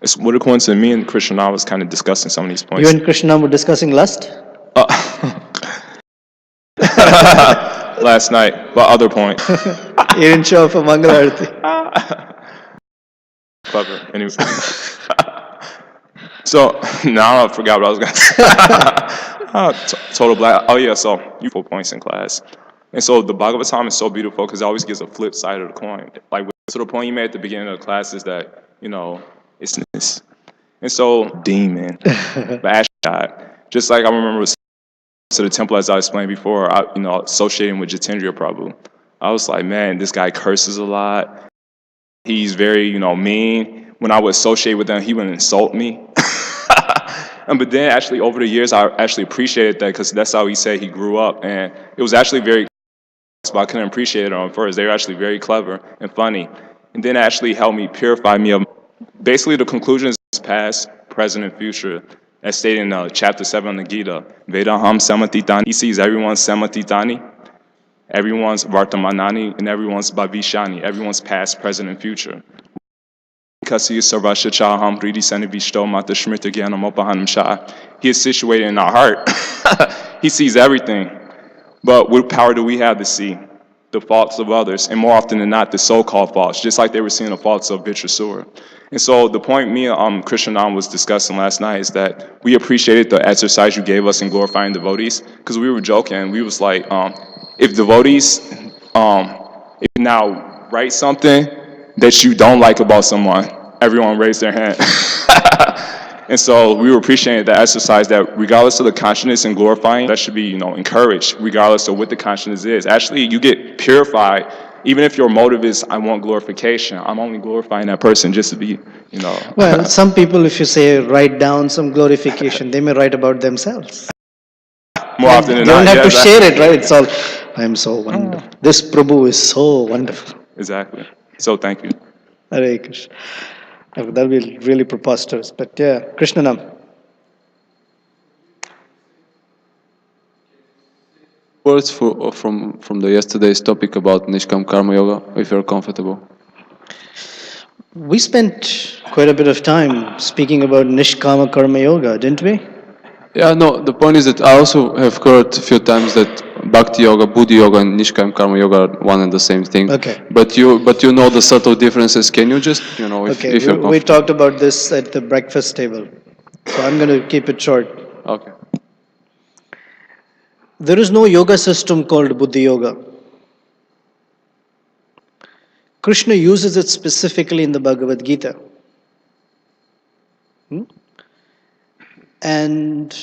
It's what a coincidence. Me and Krishna was kind of discussing some of these You points. and Krishna were discussing lust? Last night, but other point. You didn't show up for Mangal Arati. Clever. Anyway. So now I forgot what I was going to say. Total black. Oh yeah. So you 4 points in class, and so the Bhagavatam is so beautiful because it always gives a flip side of the coin. Like so the point you made at the beginning of the class is that it's this, and so demon, but actually God. Just like I remember to the temple as I explained before, associating with Jitendra Prabhu. I was like, man, this guy curses a lot. He's very, mean. When I would associate with him, he would insult me. But then actually over the years, I actually appreciated that because that's how he said he grew up. And it was actually very, but I couldn't appreciate it on first. They were actually very clever and funny. And then it actually helped me purify me of basically the conclusions past, present, and future. As stated in chapter 7 of the Gita. Vedaham samatitani. He sees everyone's samatitani, everyone's vartamanani, and everyone's bhavishani, everyone's past, present, and future. He is situated in our heart. He sees everything. But what power do we have to see the faults of others? And more often than not, the so-called faults, just like they were seeing the faults of Vitrasura. And so the point me and Krishnanand was discussing last night is that we appreciated the exercise you gave us in glorifying devotees, because we were joking. We was like, if devotees, if you now write something that you don't like about someone, everyone raise their hand. And so we were appreciating the exercise that regardless of the consciousness and glorifying, that should be, encouraged regardless of what the consciousness is. Actually, you get purified. Even if your motive is, I want glorification, I'm only glorifying that person just to be, Well, some people, if you say write down some glorification, they may write about themselves. more often than You don't not. have to yes, share it, right? It's all, I am so wonderful. This Prabhu is so wonderful. Exactly. So thank you. Hare Krishna. That'll be really preposterous. But yeah, Krishnanam. Words from the yesterday's topic about Nishkam Karma Yoga, if you're comfortable. We spent quite a bit of time speaking about Nishkama Karma Yoga, didn't we? Yeah, no, the point is that I also have heard a few times that Bhakti Yoga, Buddhi Yoga, and Nishkam Karma Yoga are one and the same thing. Okay. But you know the subtle differences. Can you just, if Okay, you're comfortable? we talked about this at the breakfast table. So I'm going to keep it short. Okay. There is no yoga system called Buddhi Yoga. Krishna uses it specifically in the Bhagavad Gita. And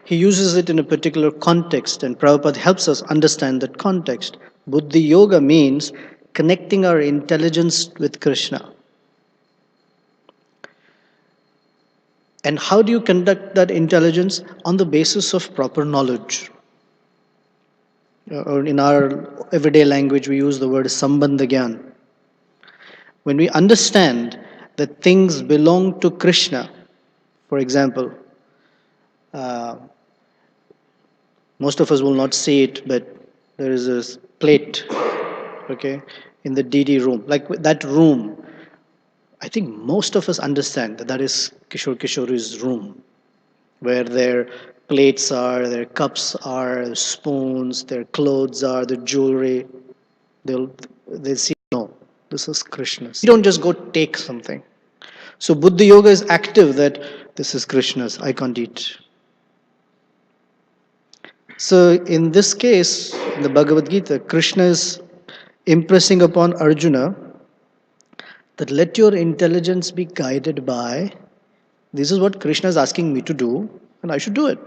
he uses it in a particular context, and Prabhupada helps us understand that context. Buddhi Yoga means connecting our intelligence with Krishna. And how do you conduct that intelligence? On the basis of proper knowledge. Or in our everyday language, we use the word Sambandha Gyan. When we understand that things belong to Krishna, for example, most of us will not see it, but there is a plate, okay, in the DD room. Like that room, I think most of us understand that that is Kishore Kishori's room, where their plates are, their cups are, spoons, their clothes are, the jewelry. They see, no, this is Krishna's. You don't just go take something. So Buddha Yoga is active that this is Krishna's, I can't eat. So in this case, in the Bhagavad Gita, Krishna is impressing upon Arjuna that let your intelligence be guided by, this is what Krishna is asking me to do, and I should do it.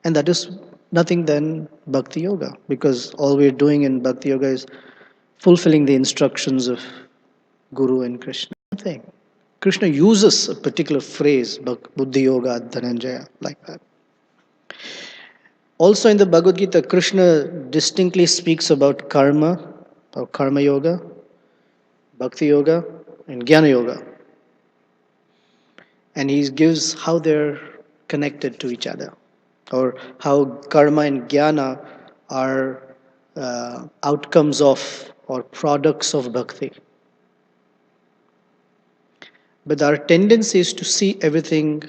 And that is nothing than Bhakti Yoga, because all we're doing in Bhakti Yoga is fulfilling the instructions of Guru and Krishna. Thing. Krishna uses a particular phrase, Buddhi Yoga, Dhananjaya, like that. Also in the Bhagavad Gita, Krishna distinctly speaks about karma, or karma yoga, bhakti yoga, and jnana yoga. And he gives how they're connected to each other, or how karma and jnana are outcomes of or products of bhakti. But our tendency is to see everything,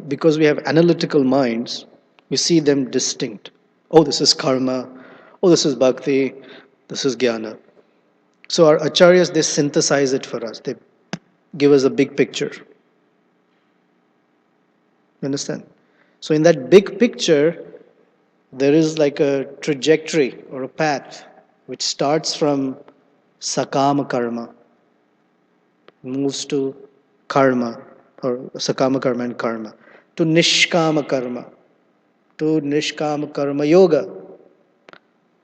because we have analytical minds, we see them distinct. Oh, this is karma. Oh, this is bhakti. This is jnana. So our acharyas, they synthesize it for us. They give us a big picture. You understand? So in that big picture, there is like a trajectory or a path which starts from sakama karma, moves to karma, or sakama karma and karma, to nishkama karma. to Nishkama Karma Yoga,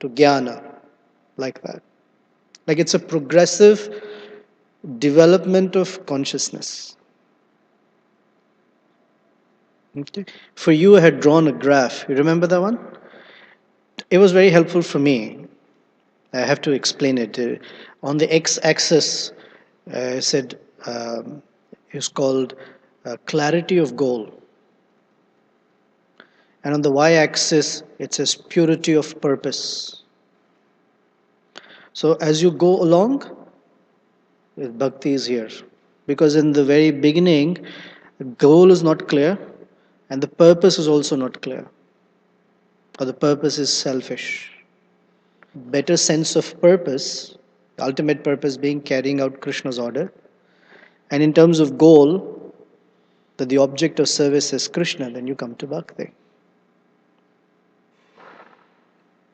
to Jnana, like that. Like it's a progressive development of consciousness. Okay. For you, I had drawn a graph. You remember that one? It was very helpful for me. I have to explain it. On the x-axis, I said is called clarity of goal, and on the y-axis it says purity of purpose. So as you go along, bhakti is here, because in the very beginning, the goal is not clear, and the purpose is also not clear, or the purpose is selfish. Better sense of purpose, the ultimate purpose being carrying out Krishna's order, and in terms of goal, that the object of service is Krishna, then you come to bhakti.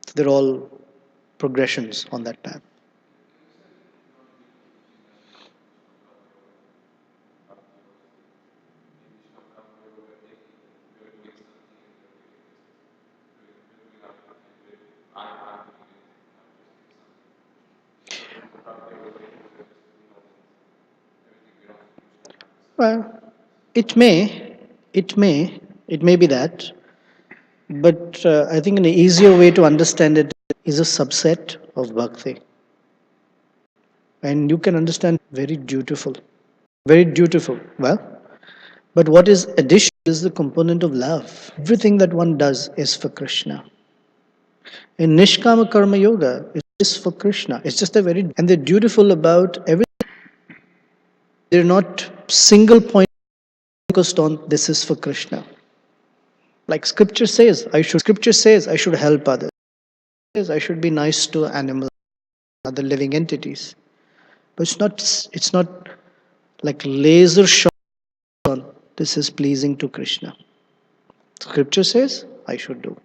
So they're all progressions on that path. Well, it may, it may be that, but I think an easier way to understand it is a subset of bhakti. And you can understand very dutiful. Very dutiful. Well, but what is additional is the component of love. Everything that one does is for Krishna. In Nishkama Karma Yoga, it is for Krishna. It's just a very, and they're dutiful about everything. They're not single point focused on this is for Krishna. Like scripture says, I should help others. I should be nice to animals, other living entities. But it's not like laser shot on this is pleasing to Krishna. Scripture says I should do.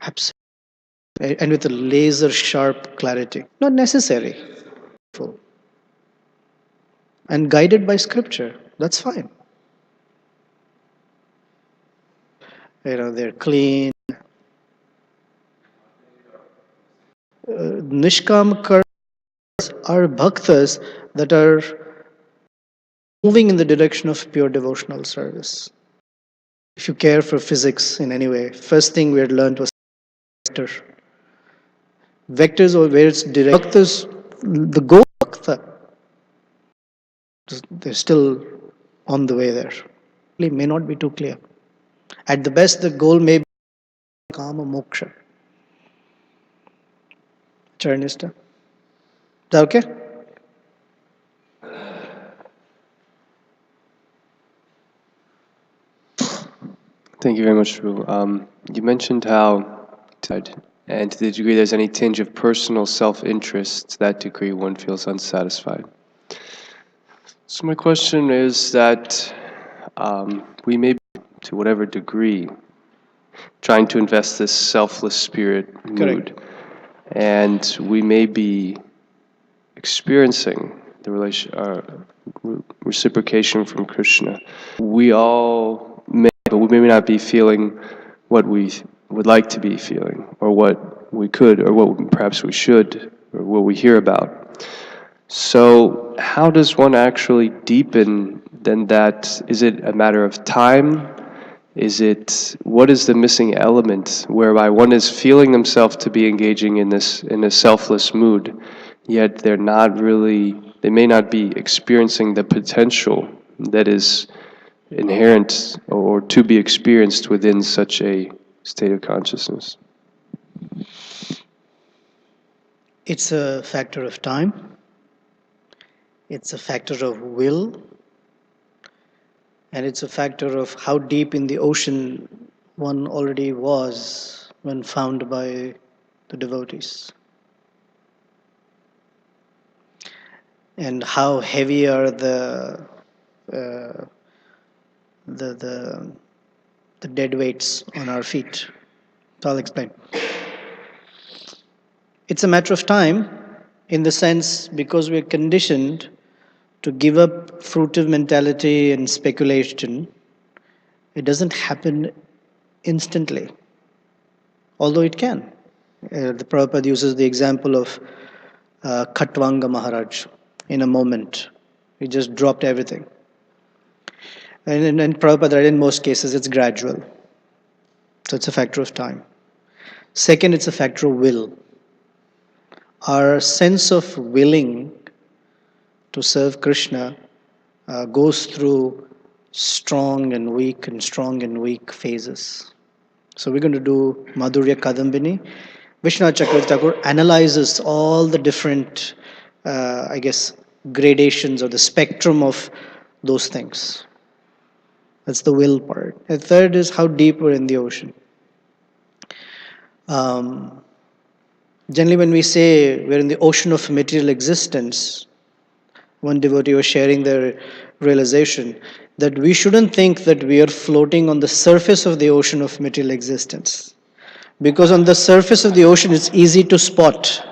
Absolutely. And with a laser sharp clarity. Not necessary. And guided by scripture. That's fine. They're clean. Nishkam karmas are bhaktas that are moving in the direction of pure devotional service. If you care for physics in any way, first thing we had learned was vector. Vectors or where it's direct. Bhaktas, the goal of bhakta, they're still on the way there. It may not be too clear. At the best, the goal may be kama moksha. Charanista. Is that okay? Thank you very much, Prabhu. You mentioned how, and to the degree there's any tinge of personal self-interest, to that degree one feels unsatisfied. So my question is that we may be, to whatever degree, trying to invest this selfless spirit mood. Correct. And we may be experiencing the reciprocation from Krishna. We all may, but we may not be feeling what we would like to be feeling, or what we could, or what perhaps we should, or what we hear about. So how does one actually deepen then that? Is it a matter of time? What is the missing element whereby one is feeling themselves to be engaging in a selfless mood, yet they may not be experiencing the potential that is inherent or to be experienced within such a state of consciousness? It's a factor of time. It's a factor of will. And it's a factor of how deep in the ocean one already was when found by the devotees. And how heavy are the dead weights on our feet. So I'll explain. It's a matter of time in the sense because we're conditioned to give up fruitive mentality and speculation It doesn't happen instantly, although it can. The Prabhupada uses the example of Khatwanga Maharaj in a moment. He just dropped everything. And Prabhupada, in most cases, it's gradual. So it's a factor of time. Second, it's a factor of will. Our sense of willing to serve Krishna goes through strong and weak phases. So we're going to do Madhurya Kadambini. Vishnu Chakravarti Thakur analyzes all the different, gradations or the spectrum of those things. That's the will part. And third is how deep we're in the ocean. Generally, when we say we're in the ocean of material existence, one devotee was sharing their realization that we shouldn't think that we are floating on the surface of the ocean of material existence. Because on the surface of the ocean, it's easy to spot.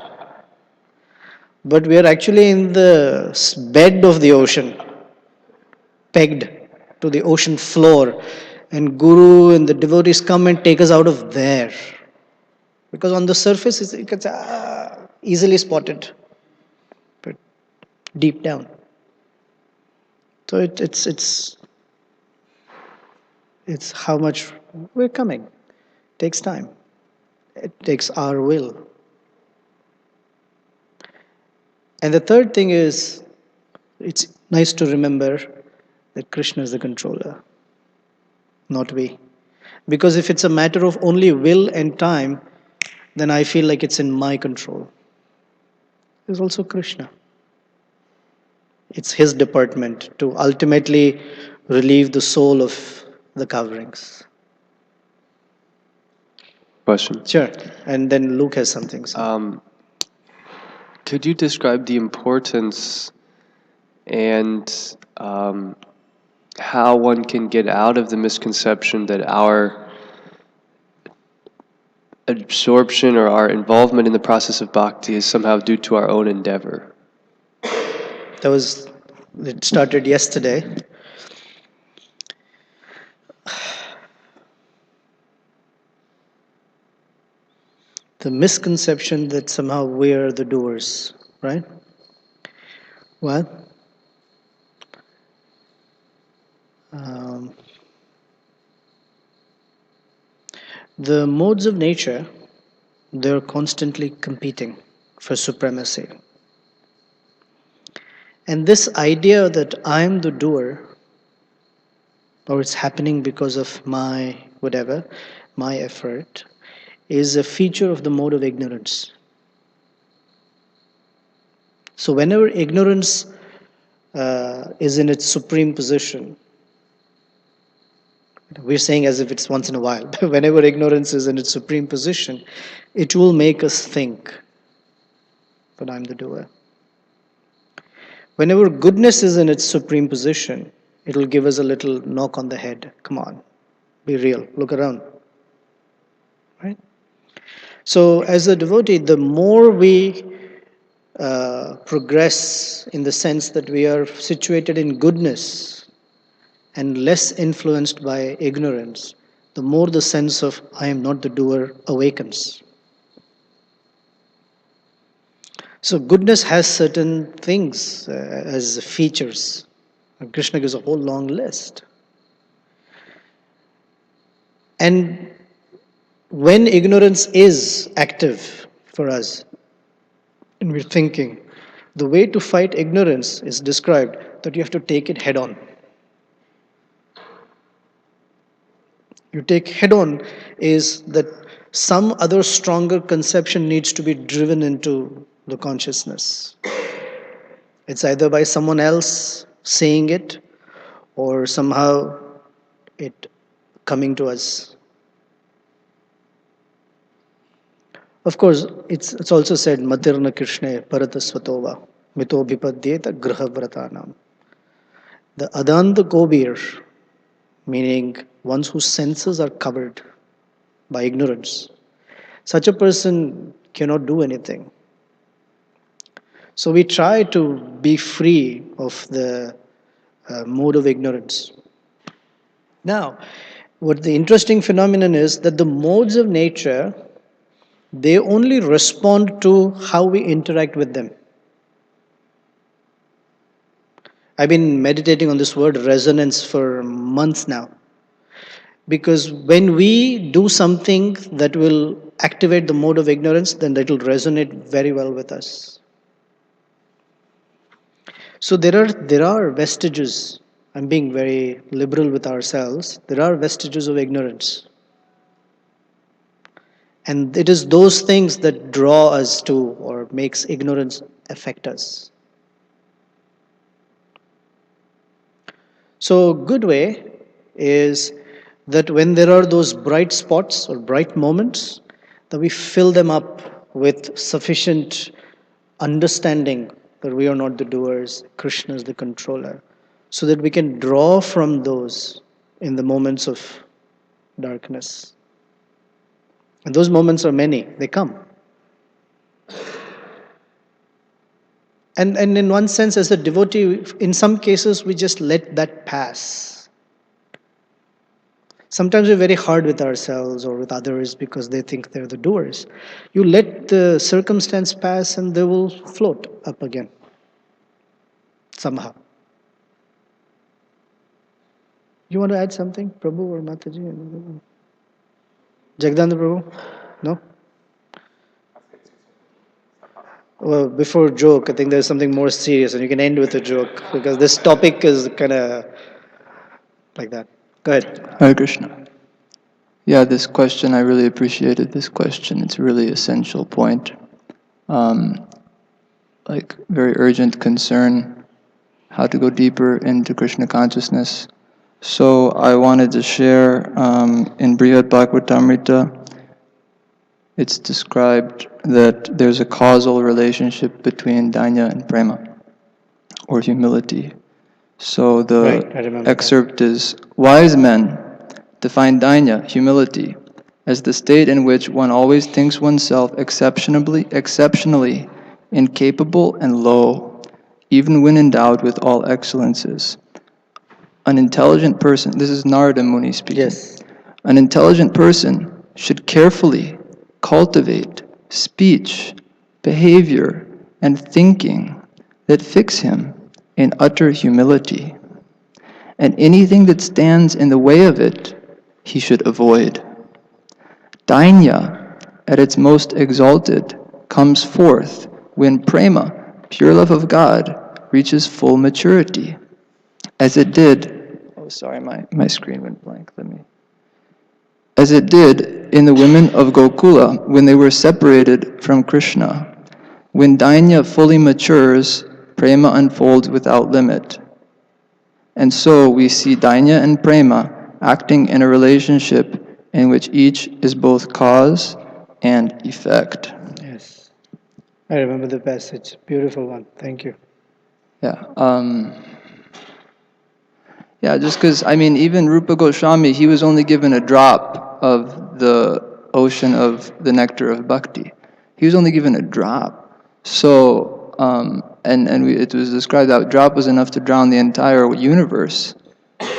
But we are actually in the bed of the ocean, pegged to the ocean floor. And Guru and the devotees come and take us out of there. Because on the surface, it's easily spotted. But deep down. So it's how much we're coming. It takes time. It takes our will. And the third thing is, it's nice to remember that Krishna is the controller, not we. Because if it's a matter of only will and time, then I feel like it's in my control. There's also Krishna. It's his department to ultimately relieve the soul of the coverings. Question. Sure. And then Luke has something. Could you describe the importance and how one can get out of the misconception that our absorption or our involvement in the process of bhakti is somehow due to our own endeavor? It started yesterday. The misconception that somehow we're the doers, right? Well, the modes of nature, they're constantly competing for supremacy. And this idea that I'm the doer, or it's happening because of my whatever, my effort, is a feature of the mode of ignorance. So whenever ignorance is in its supreme position, we're saying as if it's once in a while, but whenever ignorance is in its supreme position, it will make us think that I'm the doer. Whenever goodness is in its supreme position, it will give us a little knock on the head. Come on, be real, look around. Right? So as a devotee, the more we progress in the sense that we are situated in goodness and less influenced by ignorance, the more the sense of I am not the doer awakens. So goodness has certain things as features. And Krishna gives a whole long list. And when ignorance is active for us, and we're thinking, the way to fight ignorance is described that you have to take it head on. You take head on is that some other stronger conception needs to be driven into the consciousness. It's either by someone else saying it or somehow it coming to us. Of course, it's also said, Matirna Krishna Paratasvatova Mito Bipadyeta Grahavratanam. The Adanta Kobir, meaning ones whose senses are covered by ignorance, such a person cannot do anything. So we try to be free of the mode of ignorance. Now, what the interesting phenomenon is that the modes of nature, they only respond to how we interact with them. I've been meditating on this word resonance for months now. Because when we do something that will activate the mode of ignorance, then that will resonate very well with us. So there are vestiges. I'm being very liberal with ourselves. There are vestiges of ignorance. And it is those things that draw us to or makes ignorance affect us. So a good way is that when there are those bright spots or bright moments, that we fill them up with sufficient understanding that we are not the doers, Krishna is the controller, so that we can draw from those in the moments of darkness. And those moments are many, they come. And in one sense, as a devotee, in some cases, we just let that pass. Sometimes we're very hard with ourselves or with others because they think they're the doers. You let the circumstance pass and they will float up again. Somehow. You want to add something, Prabhu or Mataji? Jagdanda Prabhu? No? Well, before joke, I think there's something more serious and you can end with a joke because this topic is kind of like that. Go ahead. Hare Krishna. Yeah, this question, I really appreciated this question. It's a really essential point. Like very urgent concern, how to go deeper into Krishna consciousness. So I wanted to share in Brihad Bhagavatamrita, it's described that there's a causal relationship between dainya and prema, or humility. So the excerpt is, wise men define dainya, humility, as the state in which one always thinks oneself exceptionally incapable and low, even when endowed with all excellences. An intelligent person, this is Narada Muni speaking. Yes. An intelligent person should carefully cultivate speech, behavior, and thinking that fix him in utter humility. And anything that stands in the way of it, he should avoid. Dainya, at its most exalted, comes forth when prema, pure love of God, reaches full maturity. As it did, my screen went blank, as it did in the women of Gokula when they were separated from Krishna. When dainya fully matures, prema unfolds without limit. And so we see dainya and prema acting in a relationship in which each is both cause and effect. Yes. I remember the passage. Beautiful one. Thank you. Yeah, just because, even Rupa Goswami, he was only given a drop of the ocean of the nectar of bhakti. He was only given a drop. So, it was described that drop was enough to drown the entire universe.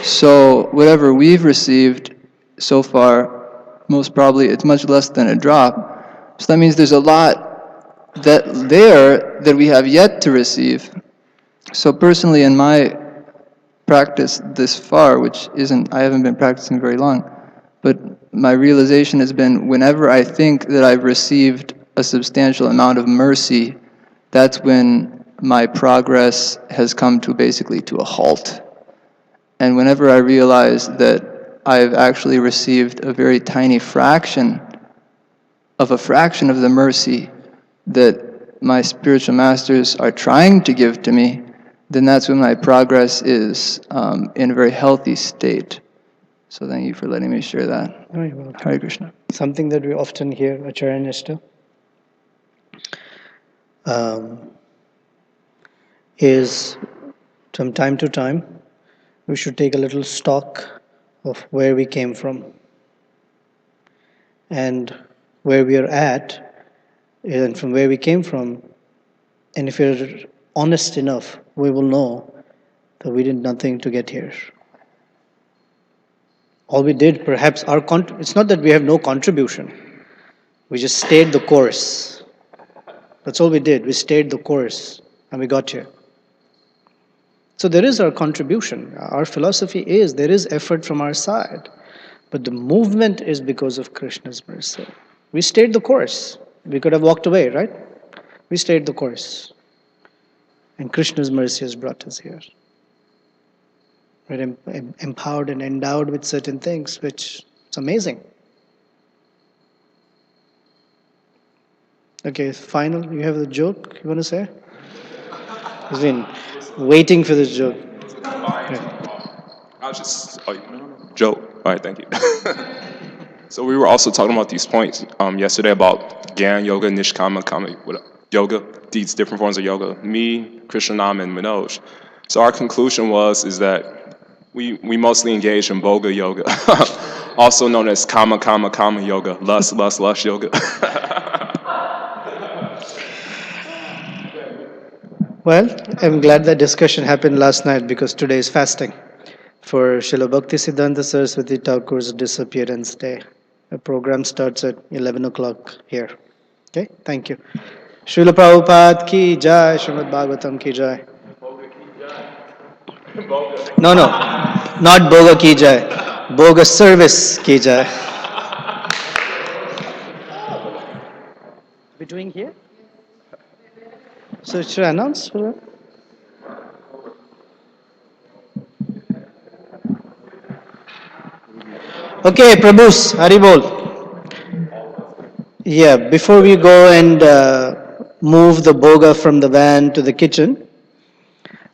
So, whatever we've received so far, most probably it's much less than a drop. So that means there's a lot that we have yet to receive. So personally, in my practice this far, I haven't been practicing very long, but my realization has been whenever I think that I've received a substantial amount of mercy, that's when my progress has come to basically to a halt. And whenever I realize that I've actually received a very tiny fraction of the mercy that my spiritual masters are trying to give to me, then that's when my progress is in a very healthy state. So thank you for letting me share that. Oh, you're welcome. Hare Krishna. Something that we often hear, Acharya Nishta, is from time to time, we should take a little stock of where we came from and where we are at, and from where we came from. And if we're honest enough, we will know that we did nothing to get here. All we did, perhaps, it's not that we have no contribution. We just stayed the course. That's all we did. We stayed the course and we got here. So there is our contribution. Our philosophy is there is effort from our side. But the movement is because of Krishna's mercy. We stayed the course. We could have walked away, right? We stayed the course. And Krishna's mercy has brought us here. We're empowered and endowed with certain things, which is amazing. Okay, final. You have a joke you want to say? He's been waiting for this joke. I was just, Joe. All right, thank you. So we were also talking about these points yesterday about Gyan Yoga, Nishkama, Kama Yoga, these different forms of yoga, me, Krishnanam, and Manoj. So our conclusion is that we mostly engage in Bhoga Yoga, also known as Kama, Kama, Kama Yoga, lust, lust, lust yoga. Well, I'm glad that discussion happened last night because today is fasting for Srila Bhakti Siddhanta Saraswati Thakur's disappearance day. The program starts at 11 o'clock here. Okay, thank you. Srila Prabhupada ki jai, Srimad Bhagavatam ki jai. No, not Boga ki jai. Boga service ki jai. We doing here? So should I announce? Okay, Prabhus, Haribol. Yeah, before we go and move the boga from the van to the kitchen,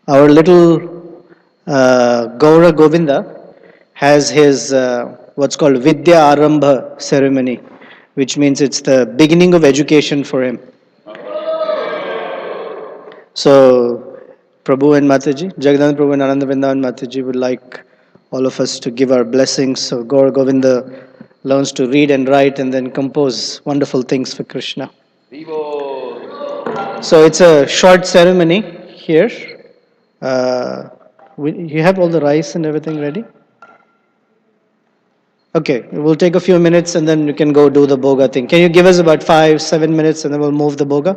our little Gaura Govinda has his what's called Vidya Arambha ceremony, which means it's the beginning of education for him. So, Prabhu and Mataji, Jagannatha Prabhu and Ananda Vrindavan Mataji would like all of us to give our blessings. So, Gaur Govinda learns to read and write and then compose wonderful things for Krishna. So, it's a short ceremony here. You have all the rice and everything ready? Okay, we'll take a few minutes and then you can go do the boga thing. Can you give us about 5-7 minutes and then we'll move the boga?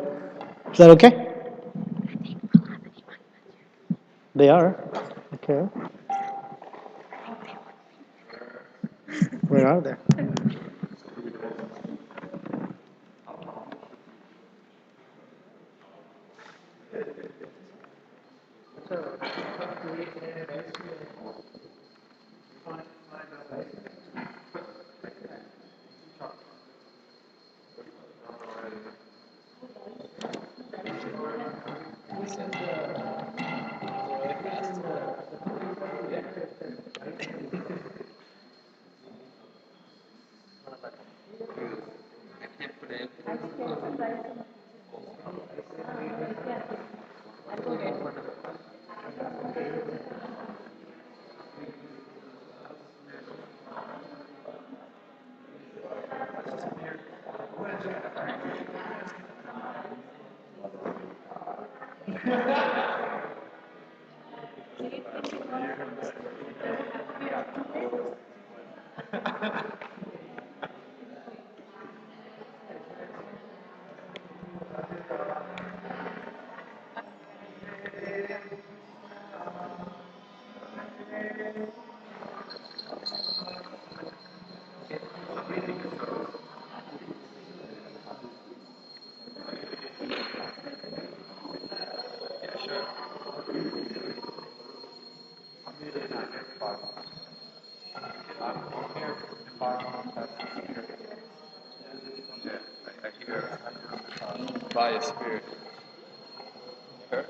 Is that okay? They are. Okay. Where are they? By a spirit. The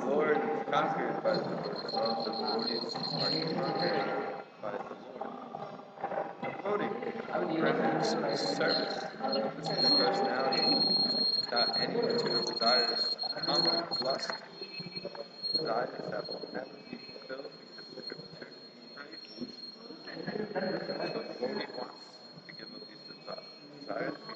Lord is conquered by the love, the devotees are conquered by the Lord. Devotee, presence of service, the Supreme Personality, without any material desires, common lust. desires that will never be fulfilled because they're eternally right. So the devotee wants to give up these desires